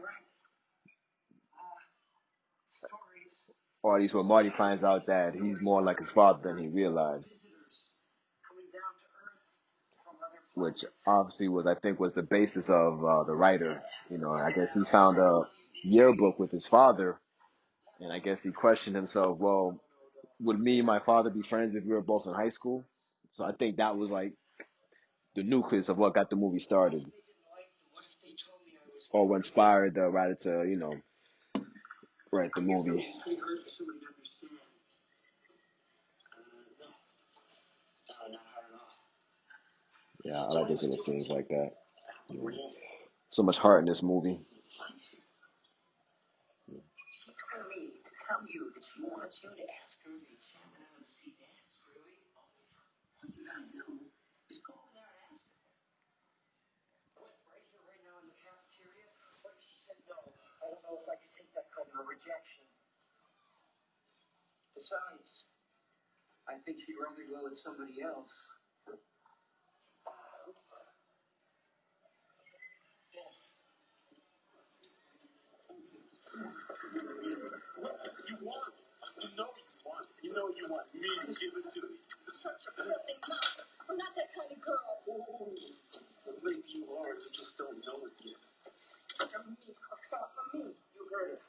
Or at least when Marty finds out that he's more like his father than he realized. Which obviously I think was the basis of the writer. I guess he found a yearbook with his father, and I guess he questioned himself, well, would me and my father be friends if we were both in high school? So I think that was like the nucleus of what got the movie started. or what inspired the writer to, write the I guess it would movie. be pretty hard for somebody to understand. No, not hard at all. Yeah, I like those little scenes like that. Rain. So much heart in this movie. She told me to tell you that she wants you to ask her to jam out and see dance. Really? All you gotta do is go over there and ask her. What, right here, right now in the cafeteria? What if she said no? I don't know if I could take that kind of a rejection. Besides, I think she'd rather go with somebody else. You want. You know you want me to give it to you. Shut your filthy mouth. I'm not that kind of girl. Ooh. Well, maybe you are. You just don't know it yet. Get your meat hooks off of me. You heard it.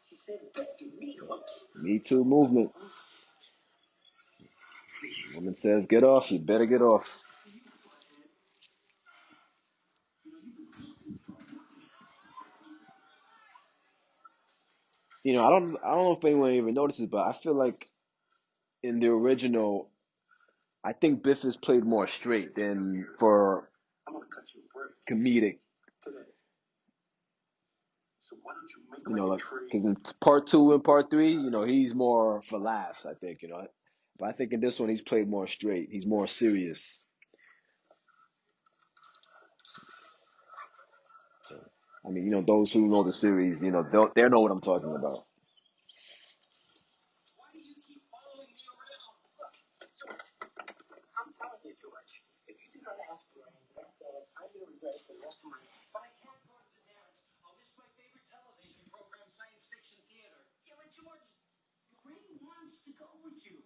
She said, get your meat hooks. Me Too movement. Woman says, get off, you better get off. I don't know if anyone even notices, but I feel like in the original, I think Biff is played more straight than for I'm gonna cut you a break comedic. today. So why don't you make like a Like, tree? because in part two and part three, he's more for laughs, I think, But I think in this one, he's played more straight. He's more serious. I mean, those who know the series, they'll know what I'm talking about. Why do you keep following me around? Look, George, I'm telling you, George, if you do not ask Lorraine to that dance, I'm going to regret it for the rest of my life. But I can't go to the dance. I'll miss my favorite television program, science fiction theater. Yeah, but George, Lorraine wants to go with you.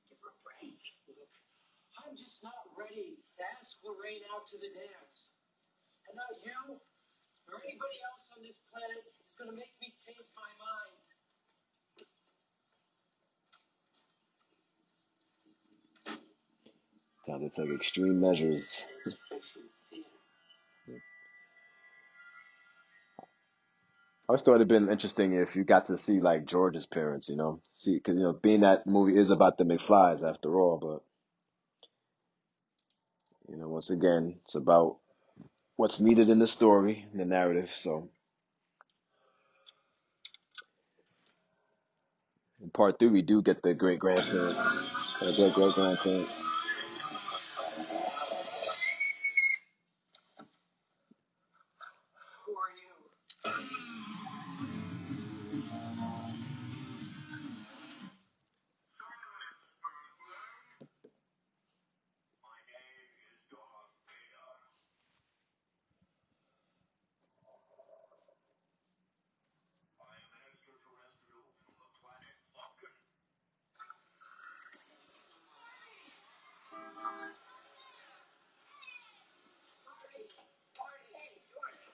Give her a break. Look, I'm just not ready to ask Lorraine out to the dance. And not you or anybody else on this planet is going to make me change my mind. Time to take extreme measures. Science fiction theater. I always thought it'd been interesting if you got to see like George's parents, see, because being that movie is about the McFlys after all, but once again, it's about what's needed in the story, in the narrative. So in part three, we do get the great grandparents, the great great grandparents. Who are you?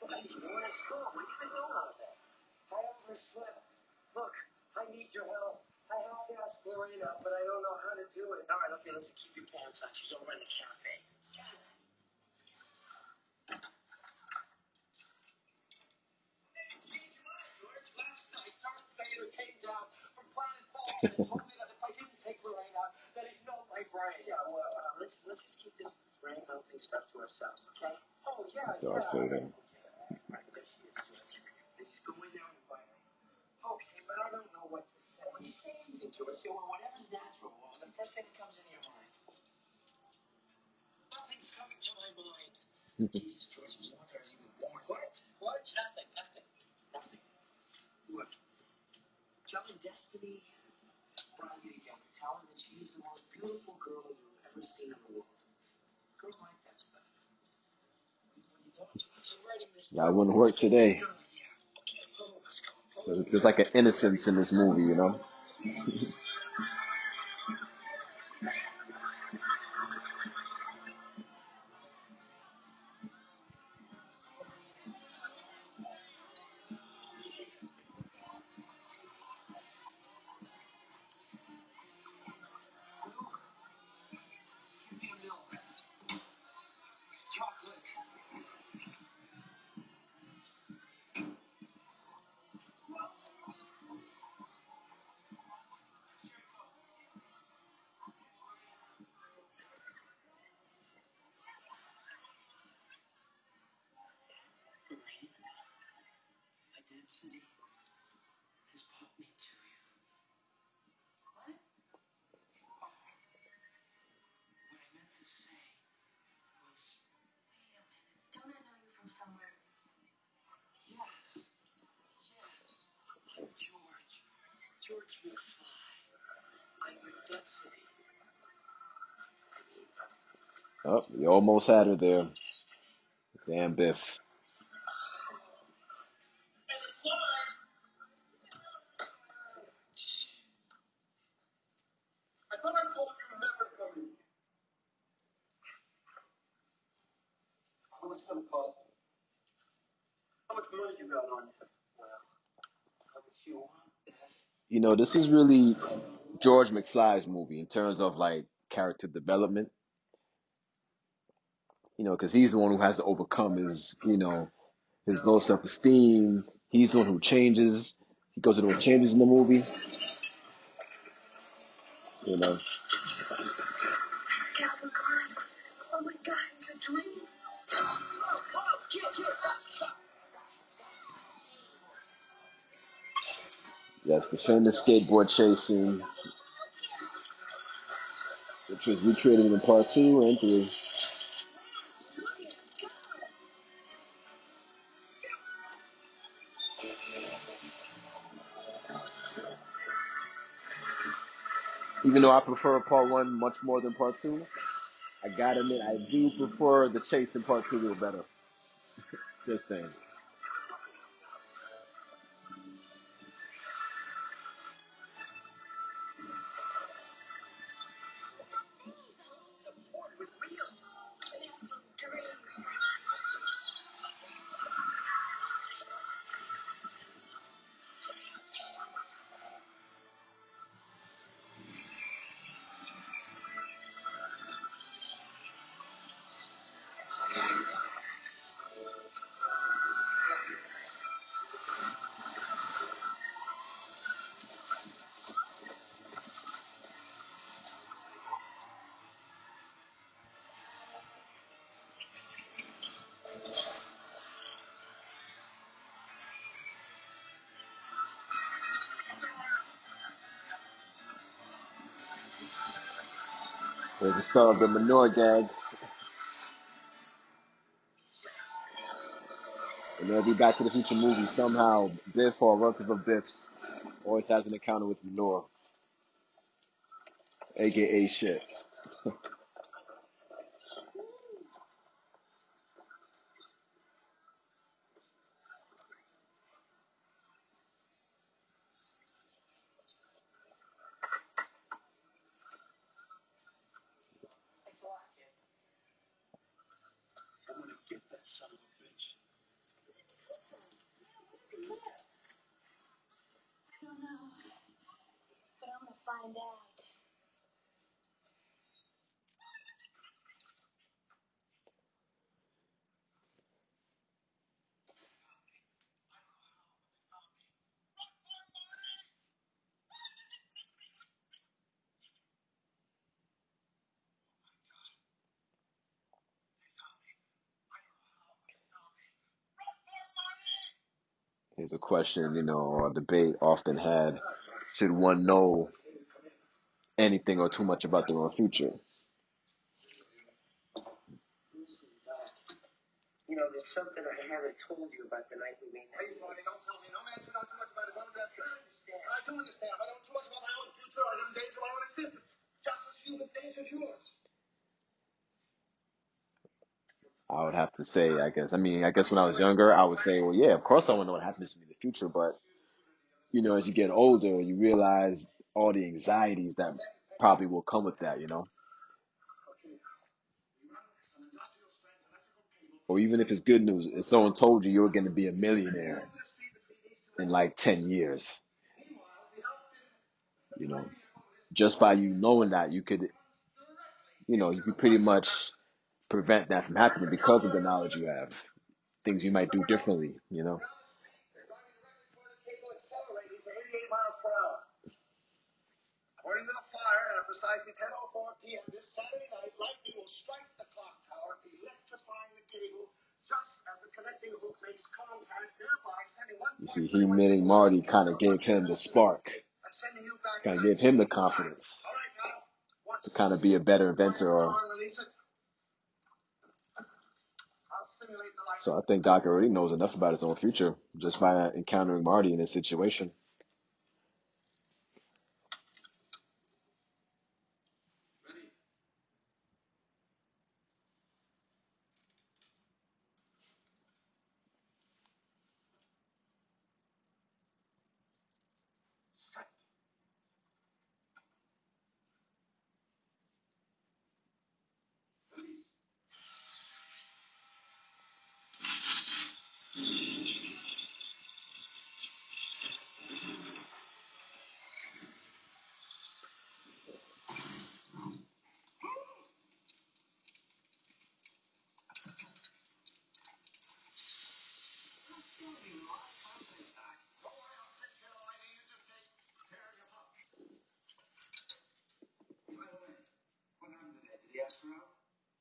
What is school? What have you been doing all day? I overslept. Look, I need your help. I have to ask Lorraine out, but I don't know how to do it. All right, okay, listen, keep your pants on. She's over in the cafe. George, last night, Darth Vader came down from planet Vulcan and told me that if I didn't take Lorraine out, that he'd melt my brain. Yeah, well, let's just keep this brain melting stuff to ourselves, okay? Oh, yeah, Darth yeah. Vader. Right, there she is, George. Just go in there and invite me. Okay, but I don't know what to say. Well, just say anything, George. Say, well, whatever's natural. The first thing that comes into your mind. Nothing's coming to my mind. Jesus, George, I was wondering if you were born. What? What? Nothing. Nothing. Look, telling Destiny brought you together. Tell her that she's the most beautiful girl you've ever seen in the world. Girls like that stuff. When you don't, you're writing this That wouldn't work today. There's like an innocence in this movie. density has brought me to you. What? What I meant to say was, wait a minute, don't I know you from somewhere? Yes, George McFly. I'm your density. Oh, you almost had her there. Damn Biff. I thought I told you never coming. How much it's gonna cost? How much money you got on you? Well, how much you want? You know, this is really George McFly's movie in terms of like character development. You know, because he's the one who has to overcome his low self-esteem. He's the one who changes. He goes through those changes in the movie. You know, Calvin Klein. Oh my God, it's a dream. yes, the famous skateboard chasing, which was recreated in part 2 and 3. Even though I prefer part 1 much more than part 2, I gotta admit I do prefer the chase in part 2 a little better. Just saying. There's the start of the manure gag. In every Back to the Future movie, somehow Biff or a relative of Biff's always has an encounter with manure, aka shit. Thanks a lot, kid. I'm gonna get that son of a bitch. What's he got? I don't know, but I'm gonna find out. Here's a question, or a debate often had: should one know anything or too much about their own future? Listen, Doc. There's something I haven't told you about the night we made that. Please, Marty, don't tell me. No man should know too much about his own destiny. I understand. I do understand. If I know too much about my own future, I endanger my own existence. Just as you've endangered yours. I would have to say, I guess when I was younger, I would say, well, yeah, of course I want to know what happens to me in the future. But, as you get older, you realize all the anxieties that probably will come with that. Or even if it's good news, if someone told you you're going to be a millionaire in like 10 years, you know, just by you knowing that you could pretty much prevent that from happening because of the knowledge you have. Things you might do differently. Accelerating to 88 miles per hour. According to the flyer, at precisely 10:04 p.m. this Saturday night, lightning will strike the clock tower, electrifying the cable Just as a connecting hook makes contact, thereby sending one You see, he meeting Marty kind of gave him the spark, kind of gave him the confidence to kind of be a better inventor. So I think Doc already knows enough about his own future just by encountering Marty in this situation.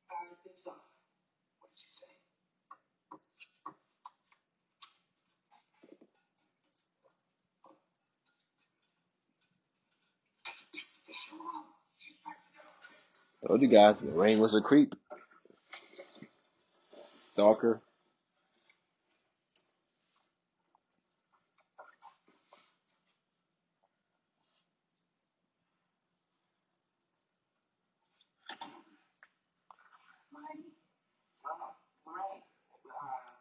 I think so. What did she say? Told you guys, Lorraine was a creep. Stalker.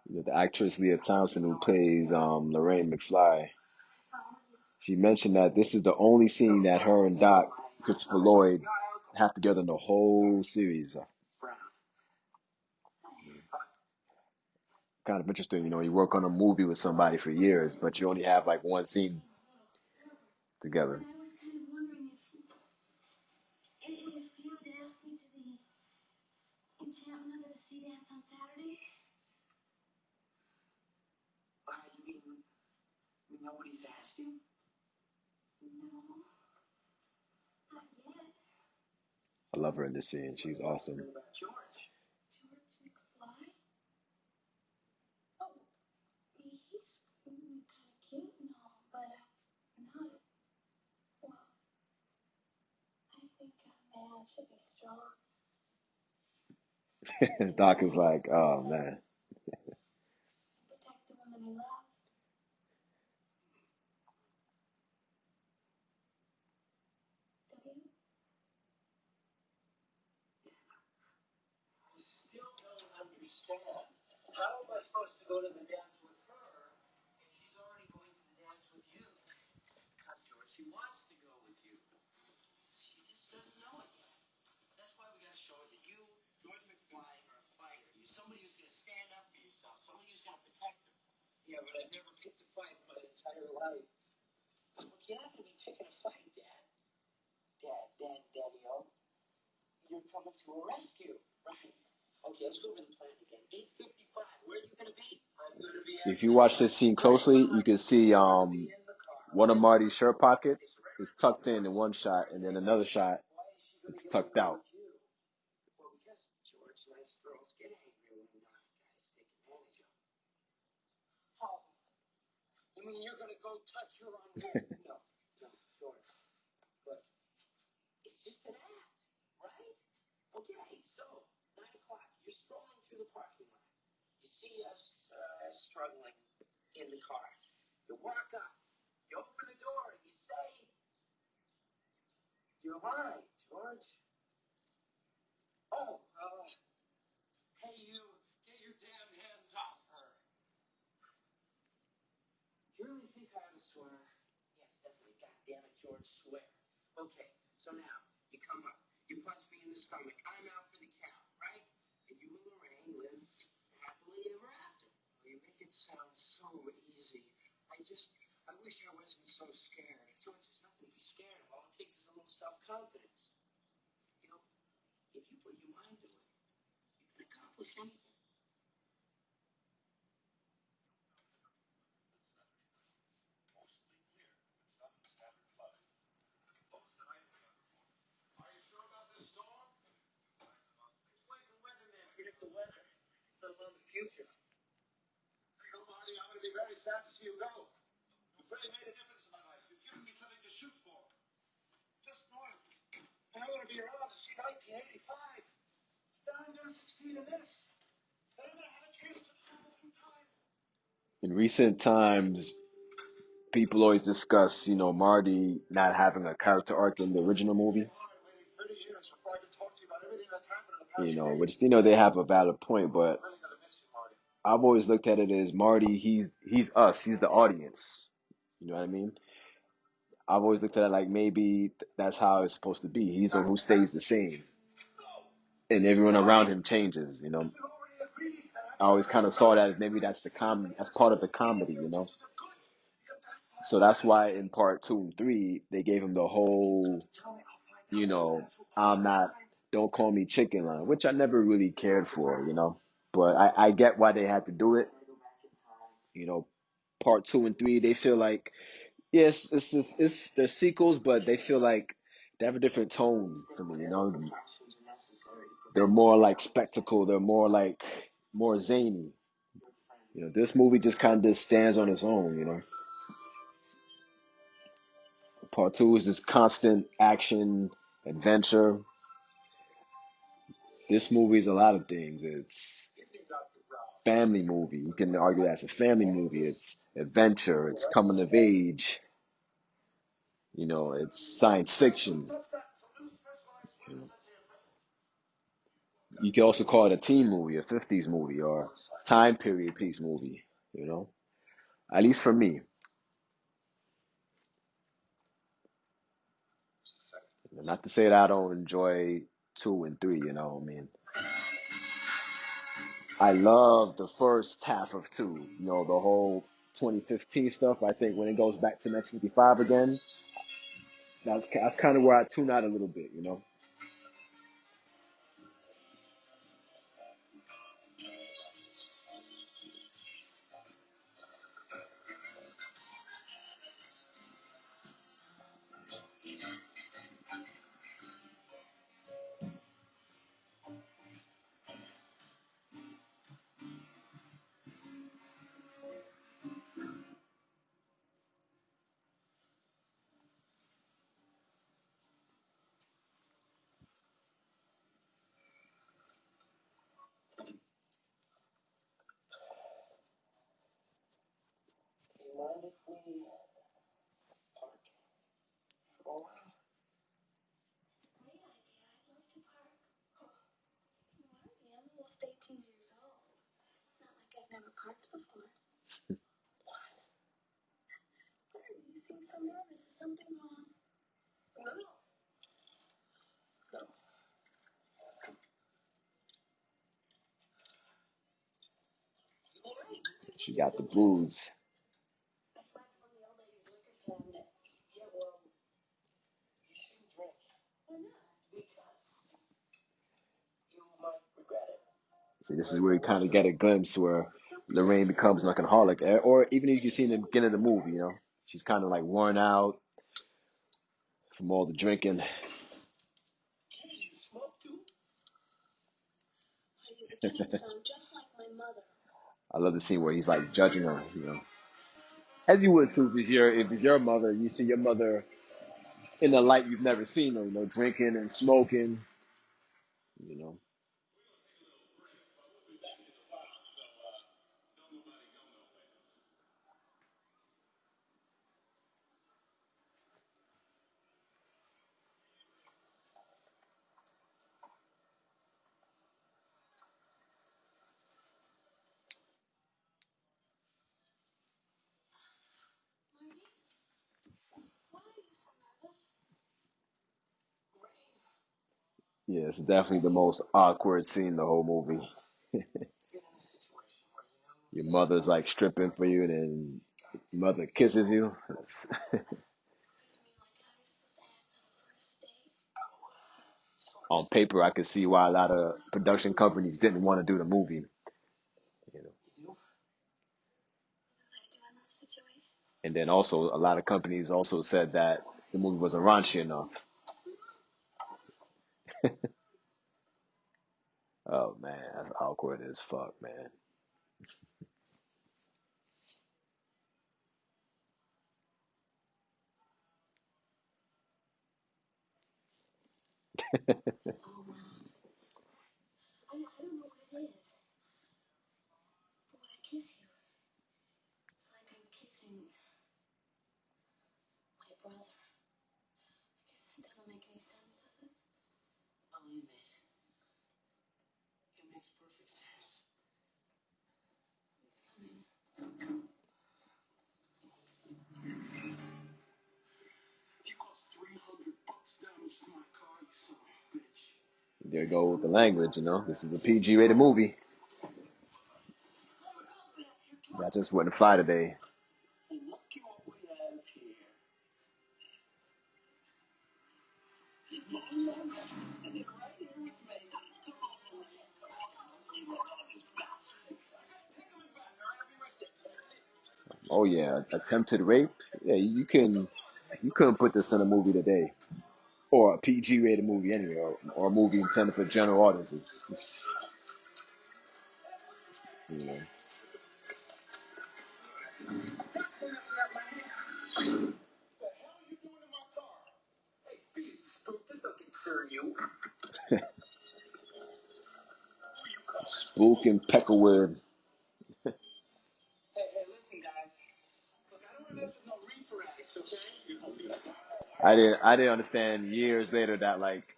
The actress Leah Thompson, who plays Lorraine McFly, she mentioned that this is the only scene that her and Doc, Christopher Lloyd, have together in the whole series. Kind of interesting, you know, you work on a movie with somebody for years, but you only have like one scene together. I was kind of wondering if you would ask me to the enchantment under the sea dance on Saturday. You mean nobody's asked you? No, not yet. I love her in this scene. She's awesome. What about George? George McFly? Oh, he's kind of cute and all, but not. Well, I think a man should be strong. Doc is like, oh man. Protect the woman he loves. Don't you? I still don't understand. How am I supposed to go to the dance with her if she's already going to the dance with you? Because George, she wants to go with you. She just doesn't know it yet. That's why we got to show her that you, George McFly, are a fighter. You're somebody who's going to stand up for yourself. Somebody who's going to protect her. Yeah, but I've never picked a fight in my entire life. Look, you're not going to be picking a fight, Dad. Daddy-O. You're coming to a rescue, right? Okay, let's go over the plan again. 8:55. Where are you going to be? I'm going to be. If you watch this scene closely, you can see one of Marty's shirt pockets is tucked in one shot, and then another shot, it's tucked out. Well, because George, nice girls get angry when guys take advantage of them. Oh, you mean you're going to go touch her on No, George. But it's just an act, right? Okay, so 9 o'clock, you're strolling through the parking lot. You see us struggling in the car. You walk up, you open the door, and you say, "You're mine, George." Oh, hey, you, get your damn hands off her. You really think I ought to swear? Yes, definitely. God damn it, George, swear. Okay, so now, you come up, you punch me in the stomach, I'm out for the count, right? And you and Lorraine live happily ever after. Well, you make it sound so easy. I wish I wasn't so scared. George, there's nothing to be scared of. All it takes is a little self-confidence. You know, if you put your mind to it, you can accomplish anything. Why the weatherman predict the weather? Let alone the future. You know, Marty, I'm going to be very sad to see you go. You've really made a difference in my life. You've given me something to shoot for. Just one. And I want to be around to see 1985. Then I'm going to succeed in this. Then I'm going to have a chance to travel through time. In recent times, people always discuss, Marty not having a character arc in the original movie. Which they have a valid point, but I've always looked at it as Marty. He's us. He's the audience. You know what I mean? I've always looked at it like maybe that's how it's supposed to be. He's the one who stays the same, and everyone around him changes. I always kind of saw that as maybe that's the that's part of the comedy. So that's why in part 2 and 3 they gave him the whole, you know, I'm not, don't call me chicken line, which I never really cared for. But I get why they had to do it. You know, part 2 and 3 they feel like yes, it's the sequels, but they feel like they have a different tones to me. They're more like spectacle. They're more like more zany. This movie just kind of just stands on its own. Part 2 is this constant action adventure. This movie is a lot of things. It's family movie. You can argue that it's a family movie. It's adventure. It's coming of age. It's science fiction. You can also call it a teen movie, a 50s movie, or time period piece movie. At least for me. Not to say that I don't enjoy 2 and 3. I mean, I love the first half of 2. The whole 2015 stuff. I think when it goes back to 1955 again, that's kind of where I tune out a little bit. Do you mind if we park for a while? Great idea. I'd love to park. Marty, I'm almost 18 years old. It's not like I've never parked before. What? Marty, you seem so nervous. Is something wrong? No. No. All right. She got the blues. I swiped from the old lady's liquor cabinet. Yeah, well, you shouldn't drink. Why not? Because you might regret it. See, this is where you kind of get a glimpse where Lorraine becomes an alcoholic, or even if you can see in the beginning of the movie. She's kind of like worn out from all the drinking. Hey, you smoke too? You're beginning to sound just like my mother. I love the scene where he's like judging her. As you would too if it's your mother, you see your mother in a light you've never seen her, drinking and smoking, you know. Marty, why are you so nervous? Grave. Yeah, it's definitely the most awkward scene in the whole movie. You're in a situation where Your mother's like stripping for you, and then your mother kisses you. you mean like how you're supposed to act on the first date? Sort of. On paper, I could see why a lot of production companies didn't want to do the movie. You know. You? What do I do in those situations? And then also, a lot of companies also said that the movie wasn't raunchy enough. Oh man, that's awkward as fuck, man. So, I don't know what it is, but when I kiss you, it's like I'm kissing my brother. I guess that doesn't make any sense, does it? Believe me, it makes perfect sense. He's coming. You cost $300 damage to my car, you son of a bitch. There you go with the language, you know. This is a PG rated movie. I just wouldn't fly today. And look at what we have here. Sit right here with me. Come on, take him back, all right? I'll be right there. Oh yeah, attempted rape. Yeah, you couldn't put this in a movie today, or a PG rated movie anyway, or a movie intended for general audiences. You know, That's when that's not my hand. What the hell are you doing in my car? Hey, beat it, spook. This don't concern you. Spook and Peckerwood. Hey, listen, guys. Look, I don't want to mess with no reefer addicts, okay? I didn't understand years later that like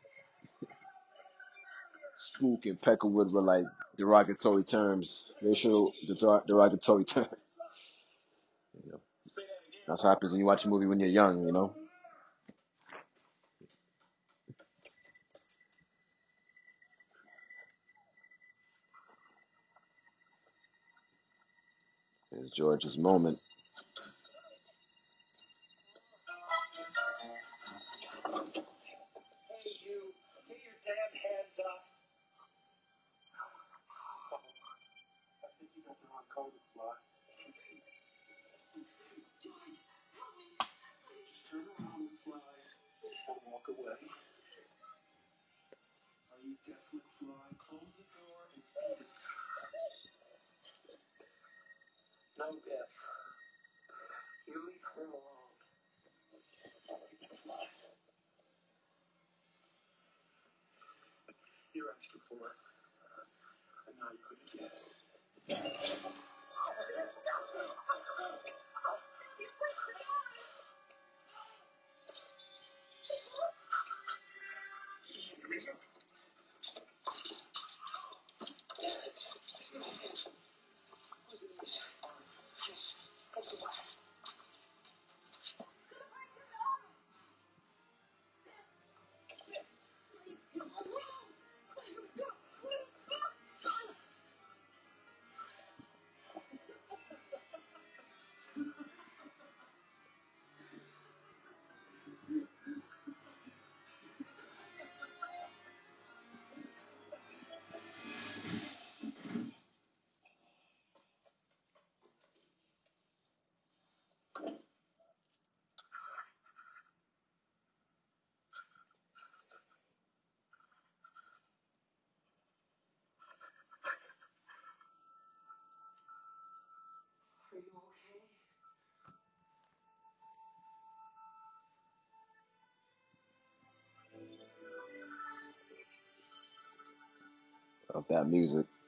spook and Peckerwood were like derogatory terms, racial derogatory terms. You know, that's what happens when you watch a movie when you're young. You know, it's George's moment. Hey, you. Get your damn hands up. Oh, I think you got the wrong code to fly. George, help me. Just turn around and fly. Don't walk away. Are you deaf, McFly? Close the door and beat it. No, Biff. You leave her alone. McFly. You're asking for it. And now you're going to get it. Here we go. Who's the next? Yes. What's the left? Are you okay? Of that music. Who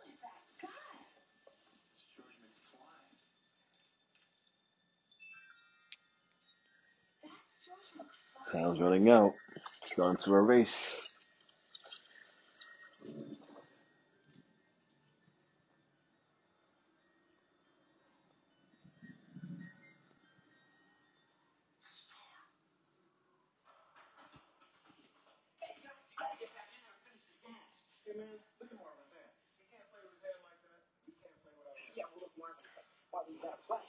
is that guy? It's George McFly. That's George McFly. Time's running out. Starting to erase. Hey, guys, you gotta get back in there and finish this dance. Hey, man, look at Marvin's hand. He can't play with his hand like that. We can't play without him. Yeah, well, look, Marvin, you gotta play.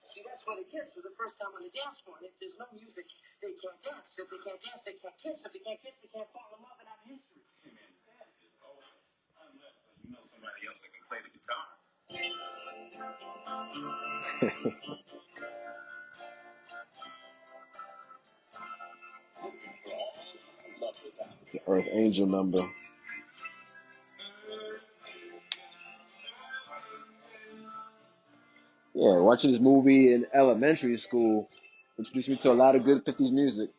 See, that's why they kiss for the first time on the dance floor. And if there's no music, they can't dance. If they can't dance, they can't kiss. If they can't kiss, they can't fall in love and have history. Hey, man, dance is over. Unless you know somebody else that can play the guitar. The Earth Angel number. Yeah, watching this movie in elementary school introduced me to a lot of good 50s music.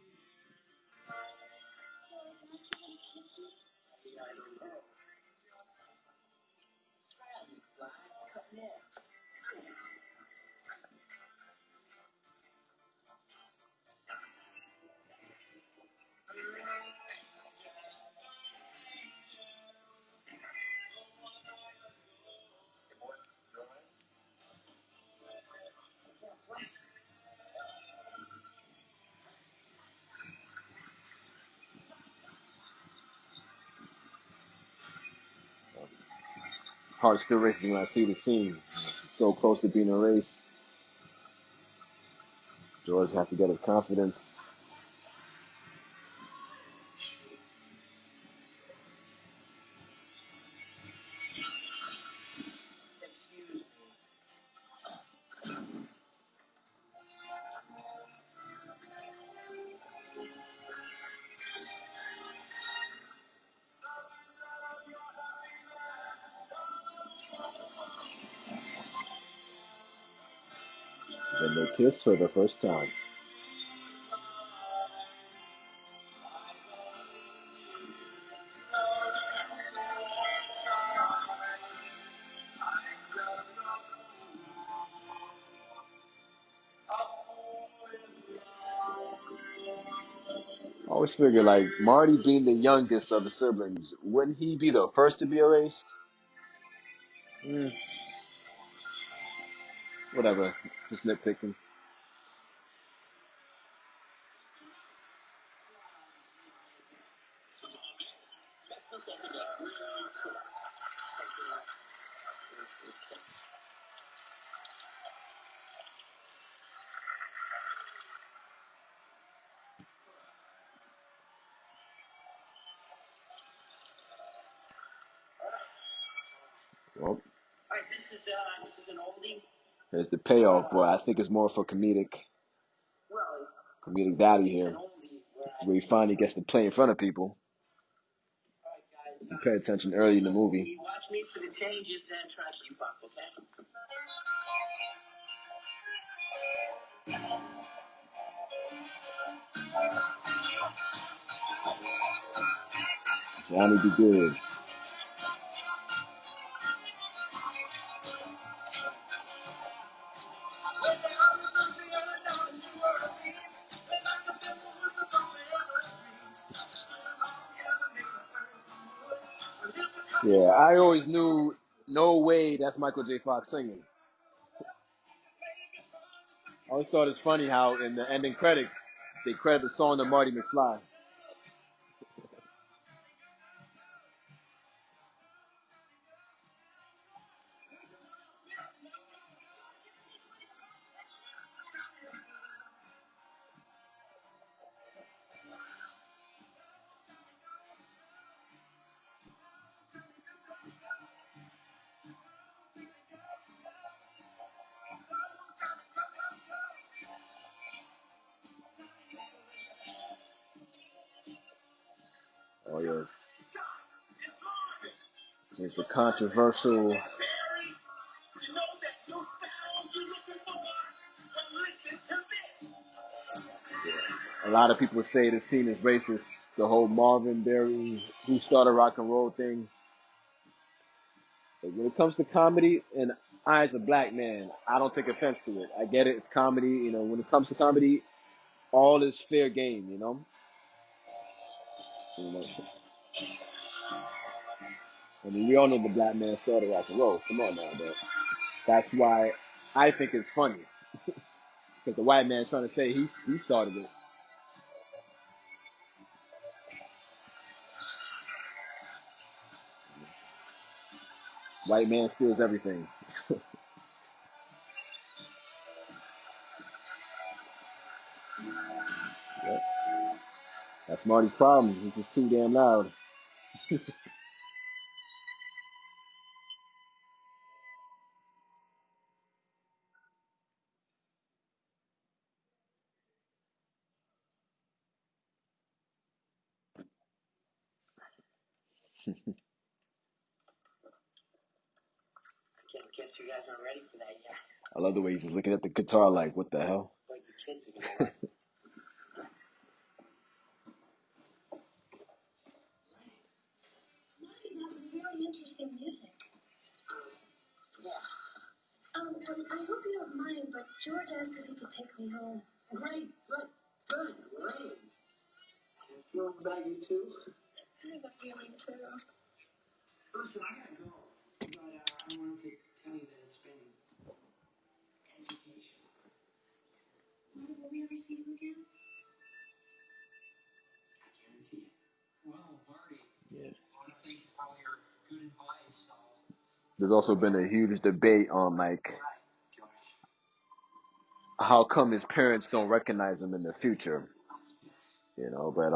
Heart still racing when I see the scene. So close to being erased. George has to get his confidence. Then they kiss for the first time. I always figure like Marty being the youngest of the siblings, wouldn't he be the first to be erased? Mm, whatever, just nitpicking. Well, here's the payoff, boy. I think it's more for comedic value here, where he finally gets to play in front of people. You pay attention early in the movie. Watch me for the changes and try to keep up, okay? Johnny be good. Yeah, I always knew, no way that's Michael J. Fox singing. I always thought it's funny how in the ending credits, they credit the song to Marty McFly. Oh, yes. Here's the controversial. A lot of people say this scene is racist. The whole Marvin Berry, who started rock and roll thing. But when it comes to comedy, and I as a black man, I don't take offense to it. I get it. It's comedy. You know, when it comes to comedy, all is fair game. You know. I mean, we all know the black man started rock and roll. Come on now, but that's why I think it's funny because the white man's trying to say he started it. White man steals everything. Yep. That's Marty's problem. He's just too damn loud. Guess you guys aren't ready for that yet. I love the way he's just looking at the guitar like, what the hell? But your kids are gonna like it. That was very interesting music. Yeah. I hope you don't mind, but George asked if he could take me home. Great, good. Great. He's feeling about you too? I have a feeling too. Listen, I gotta go. But I wanted to tell you that it's been education. Will we ever see you again? I guarantee it. Well, Marty. Yeah. I want to thank you for all your good advice. There's also been a huge debate on like how come his parents don't recognize him in the future, but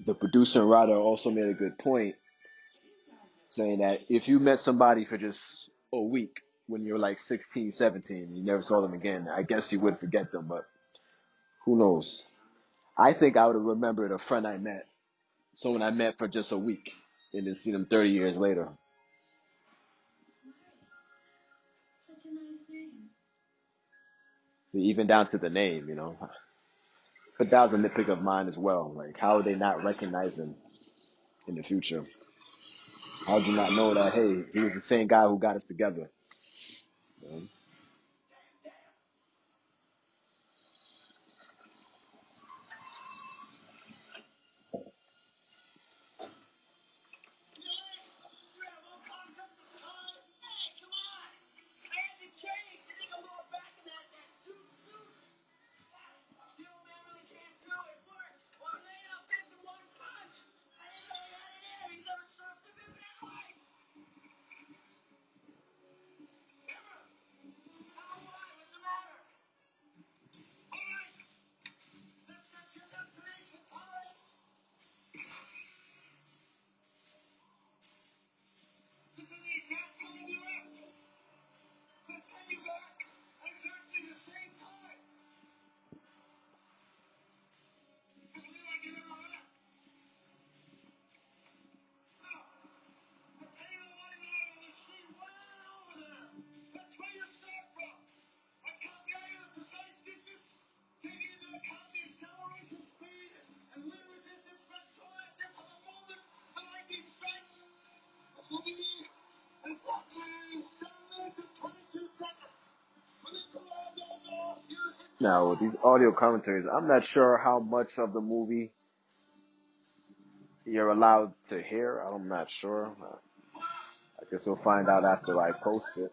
the producer and writer also made a good point saying that if you met somebody for just a week when you're like 16, 17, you never saw them again, I guess you would forget them, but who knows? I think I would have remembered a friend I met, someone I met for just a week, and then see them 30 years later. Such a nice name. So even down to the name, But that was a nitpick of mine as well. Like, how would they not recognize him in the future? How would you not know that, hey, he was the same guy who got us together? Now, with these audio commentaries, I'm not sure how much of the movie you're allowed to hear. I'm not sure. I guess we'll find out after I post it.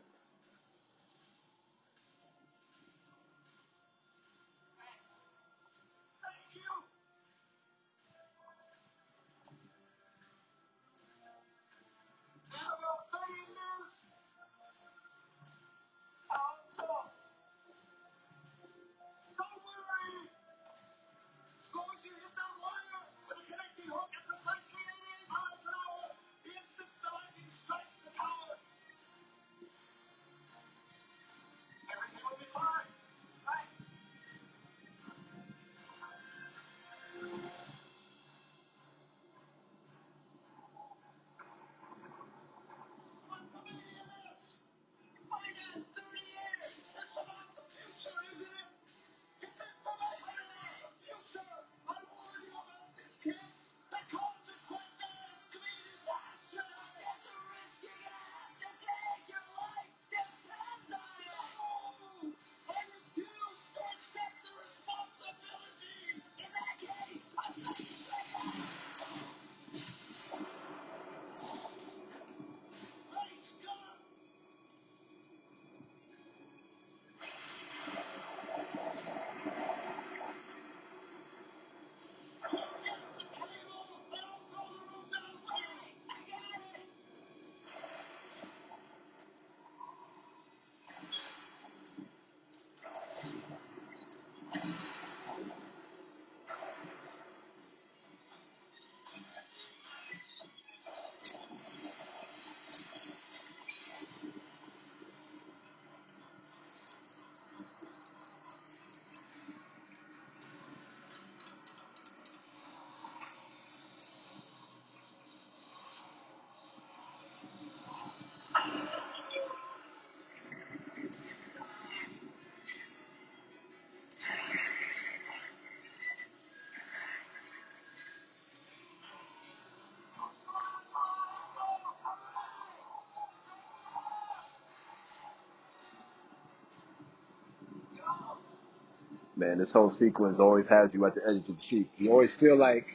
Man, this whole sequence always has you at the edge of the seat. You always feel like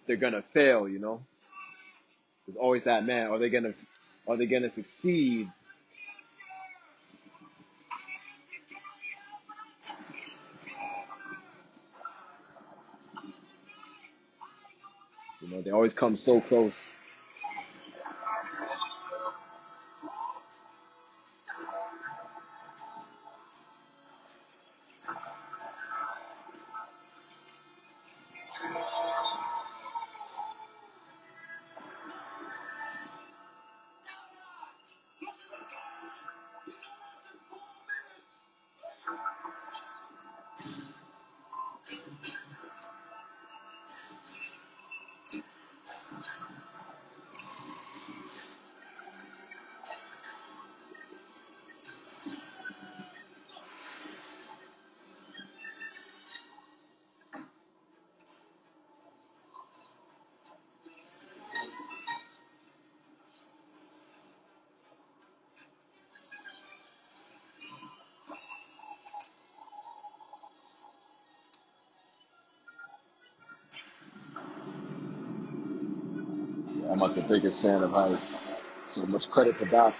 they're gonna fail, you know? There's always that, man, are they gonna succeed? You know, they always come so close. Yeah, I'm not the biggest fan of heights. So much credit to Doc.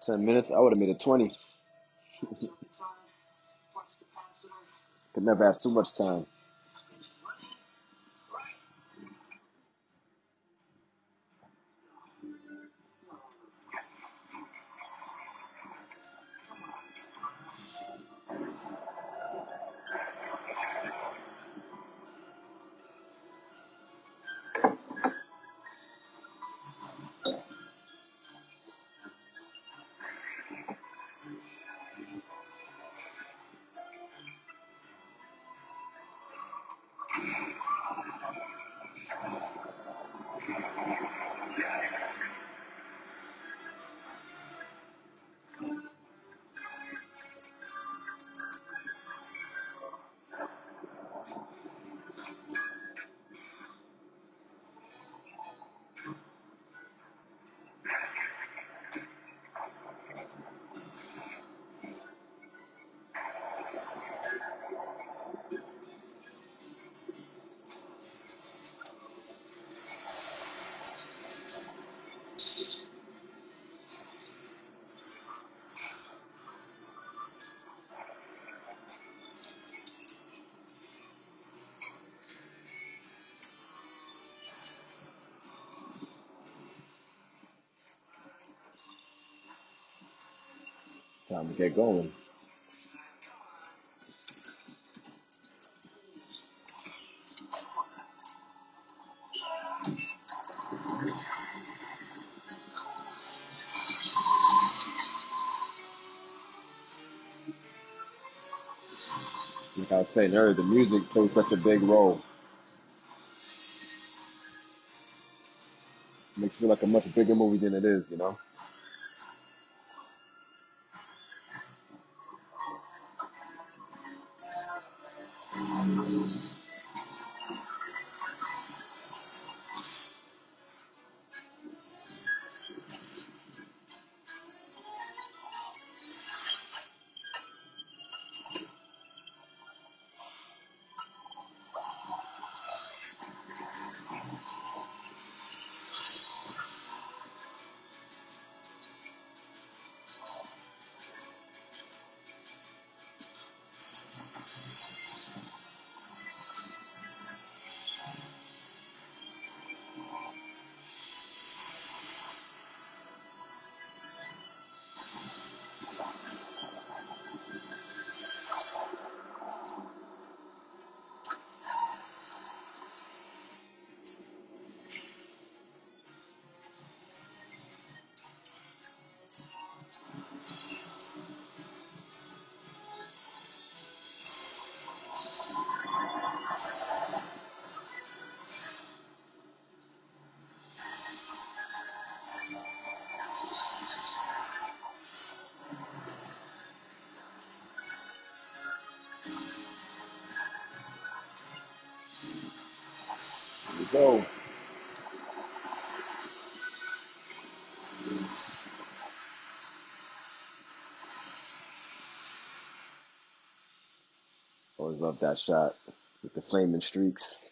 10 minutes, I would have made it 20. Could never have too much time. Time to get going. Like I was saying earlier, the music plays such a big role. Makes it feel like a much bigger movie than it is, you know? go. Always love that shot with the flaming streaks.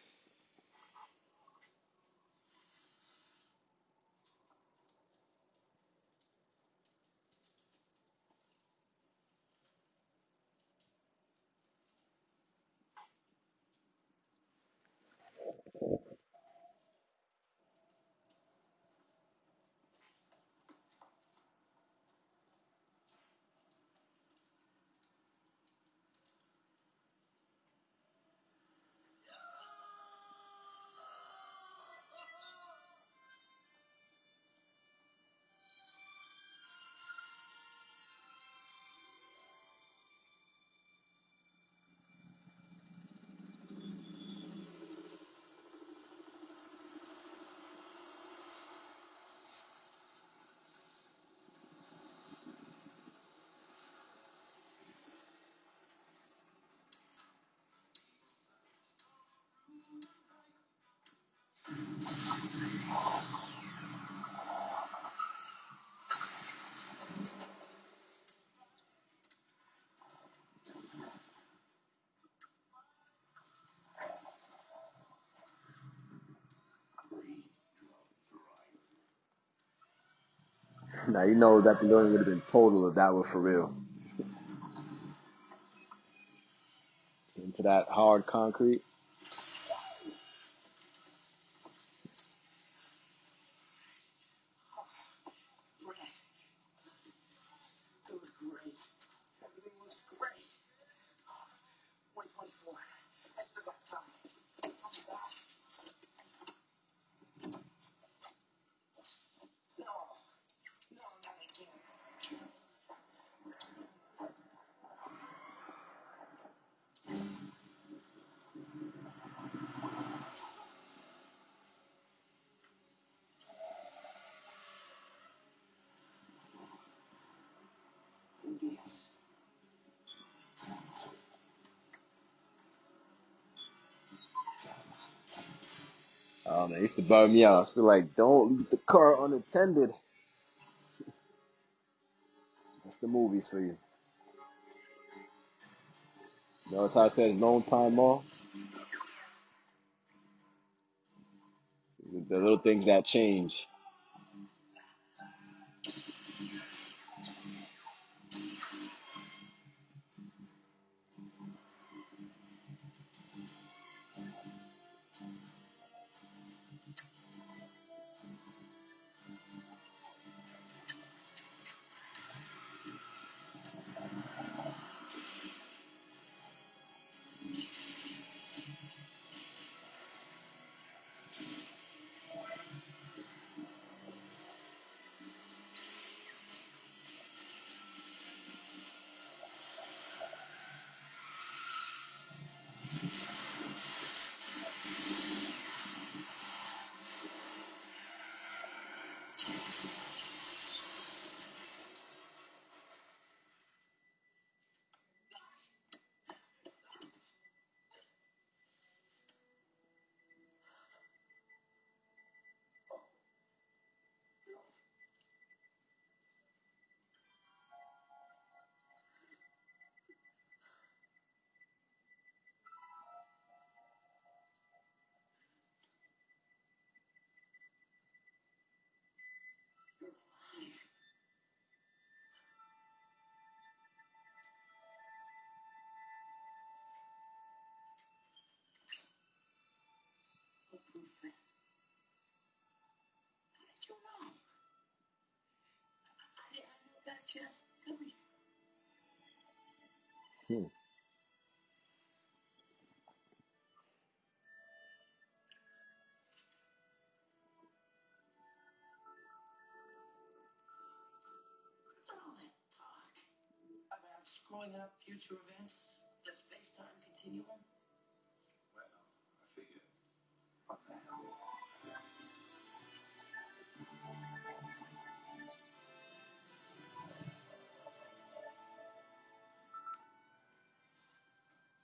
Now you know that the learning would have been total if that were for real. Into that hard concrete. Brett, it was great. Everything looks great. 124. I still got time. I'll be back. No. No, not again. Yes. Oh man, it used to bug me out. I feel like, don't leave the car unattended. That's the movies for you. Notice how I said long time off? The little things that change. You know. I got a chance to tell you. Hmm. All that talk about screwing up future events. Does FaceTime continuum? Well, I figured. What the hell?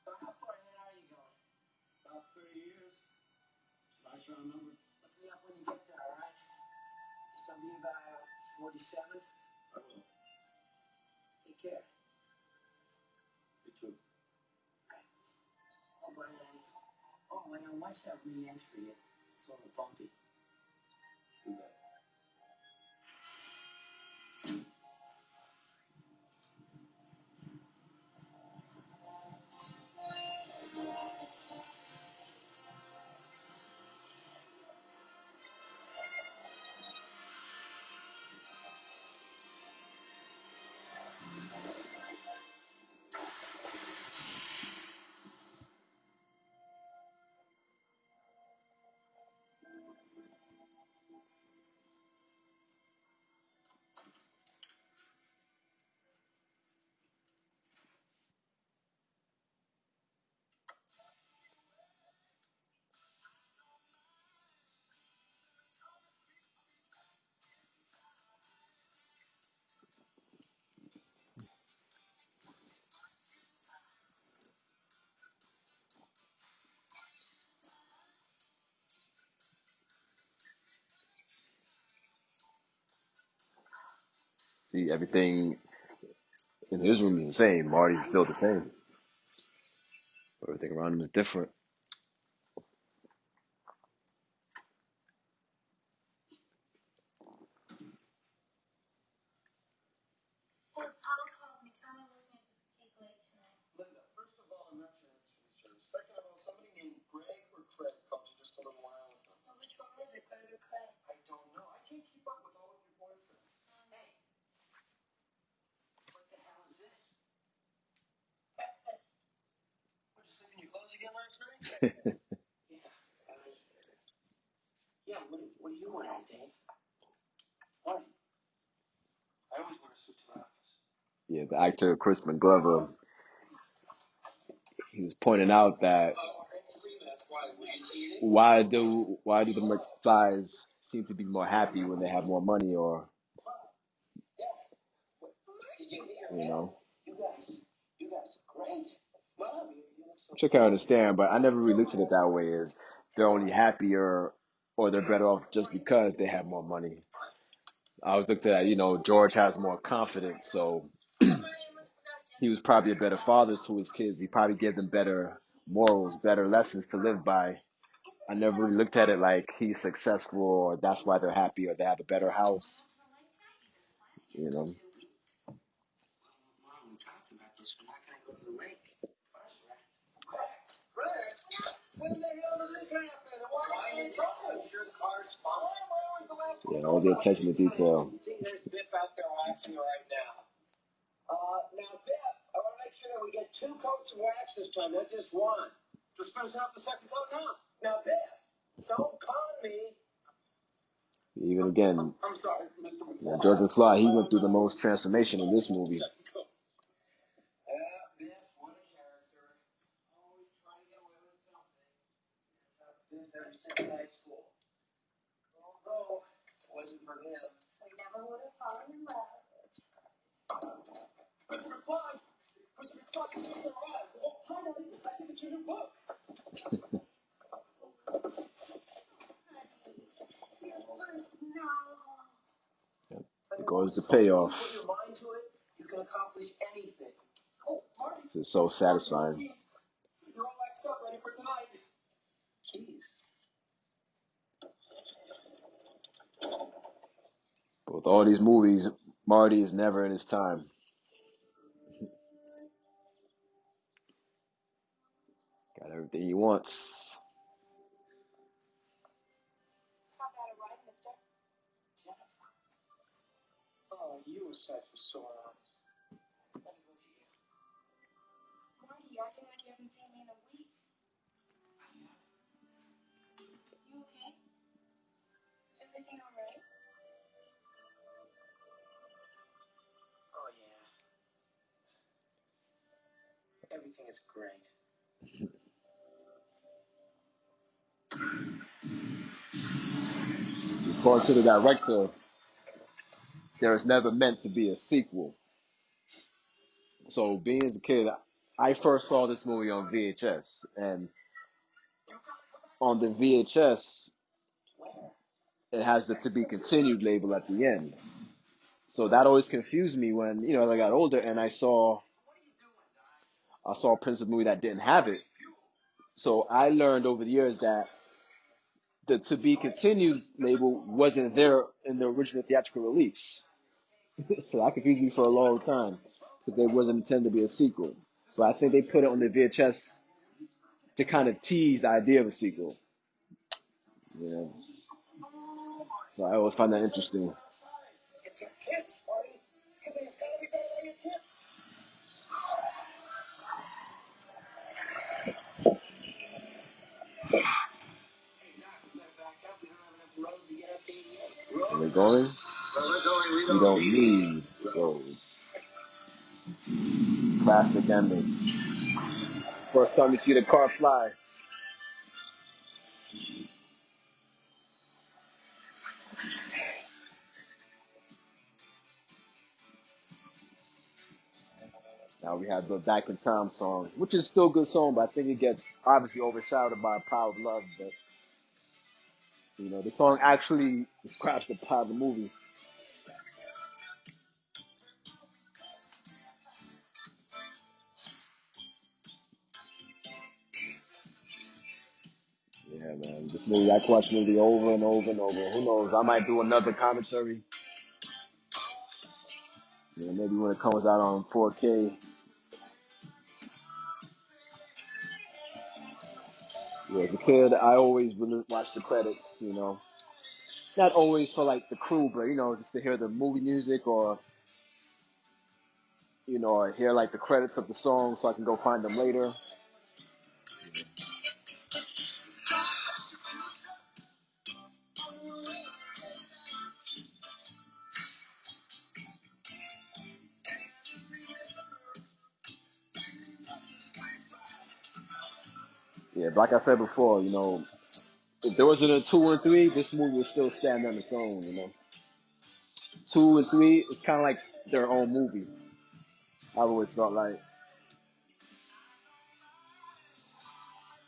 So how far ahead are you going? About 30 years. Should I phone number. Look me up when you get there, all right? Guess I'll be about 47. I will. Take care. You too. Oh, boy, thanks. Oh, I know what's that rematch for you? It's a little bumpy. Too bad. See, everything in his room is the same. Marty's still the same. Everything around him is different. Hey, Papa calls me. Tell me we're going to take late tonight. Linda, first of all, I'm not your answering service. Second of all, somebody named Greg or Craig called you just a little while ago. Well, which one was it, Greg or Craig? I don't know. I can't keep up with all of your boyfriends. Hey, what the hell is this? Breakfast. What, you sleep in your clothes again last night? Yeah, what do you want, Dave? What? I always wear a suit to the office. Yeah, the actor Chris McGlover, he was pointing out that why do the McFlys seem to be more happy when they have more money, or you know, You guys are great. Mom, you look so which I can understand, but I never really looked at it that way. As they're only happier or they're better off just because they have more money. I always looked at, George has more confidence, so he was probably a better father to his kids. He probably gave them better morals, better lessons to live by. I never really looked at it like he's successful or that's why they're happy or they have a better house. You know. Mom, we talked about this. We're not going to go to the lake. Greg, when the hell did this happen? Why didn't you tell me? I'm sure the car's fine. Why was the last one? Yeah, all the attention to detail. There's Biff out there waxing right now. Now, Biff, I want to make sure that we get 2 coats of wax this time, not just one. Just finish out the second coat now. Now, Biff, don't con me. Even again, I'm sorry, Mr. McFly. George McFly, he went through the most transformation in this movie. Biff, what a character. Always trying to get away with something. Biff ever since high school. Although, it wasn't for him. We never would have fallen in love. Mr. McFly! Mr. McFly, you just arrived. Oh, hi, honey. I think it's your new book. It goes the payoff. Put your mind to it, you can accomplish anything. Oh, Marty. It's so satisfying. You're all waxed up, ready for tonight. Keys. But with all these movies, Marty is never in his time. Got everything he wants. How about a ride, mister? Jennifer. Oh, you were such a sore honest. Let me look at you. Marty, you're acting like you haven't seen me in a week. I have. You okay? Is everything all right? Oh, yeah. Everything is great. According to the director, there was never meant to be a sequel. So, being as a kid, I first saw this movie on VHS, and on the VHS, it has the to be continued label at the end. So that always confused me when, as I got older and I saw a Prince movie that didn't have it. So I learned over the years that the to be continued label wasn't there in the original theatrical release. So that confused me for a long time because it wasn't intended to be a sequel. But I think they put it on the VHS to kind of tease the idea of a sequel. Yeah. So I always find that interesting. It's your kids, Marty. Something's gotta be done on your kids. Hey, Doc, we better back up. We don't have enough road to get up to 88. Are they going? Where we're going, we We don't need roads. Classic ending. First time you see the car fly. Now we have the Back in Time song, which is still a good song, but I think it gets obviously overshadowed by Power of Love. But the song actually describes the plot of the movie. Yeah, man. This movie, I can watch the movie over and over and over. Who knows? I might do another commentary. Maybe when it comes out on 4K. Yeah, as a kid, I always would watch the credits. Not always for like the crew, but just to hear the movie music or hear like the credits of the song so I can go find them later. Yeah, but like I said before, if there wasn't a 2 and 3, this movie would still stand on its own. 2 and 3 is kind of like their own movie. I've always felt like.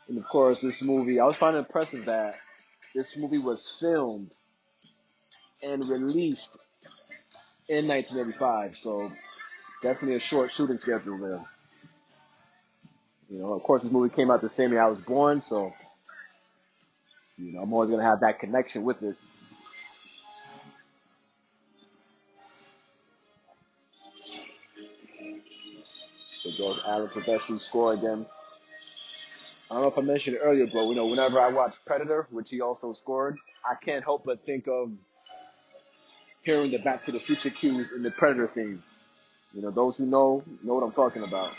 And of course, this movie, I was finding it impressive that this movie was filmed and released in 1985, so definitely a short shooting schedule there. Of course, this movie came out the same year I was born, so I'm always gonna have that connection with it. So George Allen Silvestri score again. I don't know if I mentioned it earlier, but whenever I watch Predator, which he also scored, I can't help but think of hearing the Back to the Future cues in the Predator theme. Those who know what I'm talking about.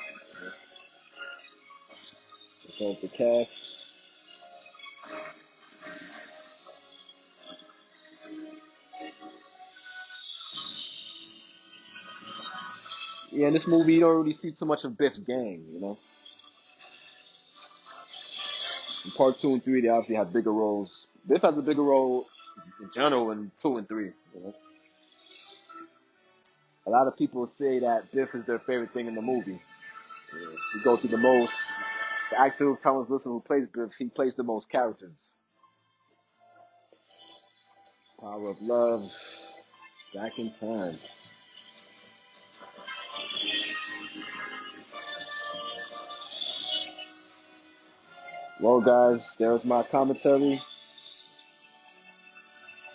So the cast. Yeah, in this movie you don't really see too much of Biff's gang. In part 2 and 3, they obviously have bigger roles. Biff has a bigger role in general in 2 and 3. A lot of people say that Biff is their favorite thing in the movie. You go through the actor Thomas Wilson who plays Biff, he plays the most characters. Power of Love, Back in Time. Well, guys, there was my commentary.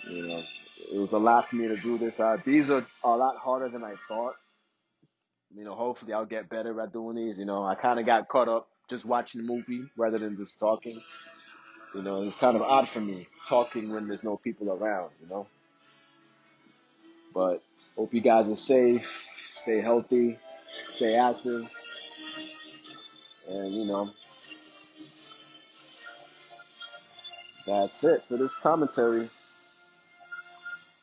It was a lot for me to do this. These are a lot harder than I thought. Hopefully I'll get better at doing these. I kind of got caught up just watching the movie rather than just talking. It's kind of odd for me talking when there's no people around. But hope you guys are safe, stay healthy, stay active, and that's it for this commentary.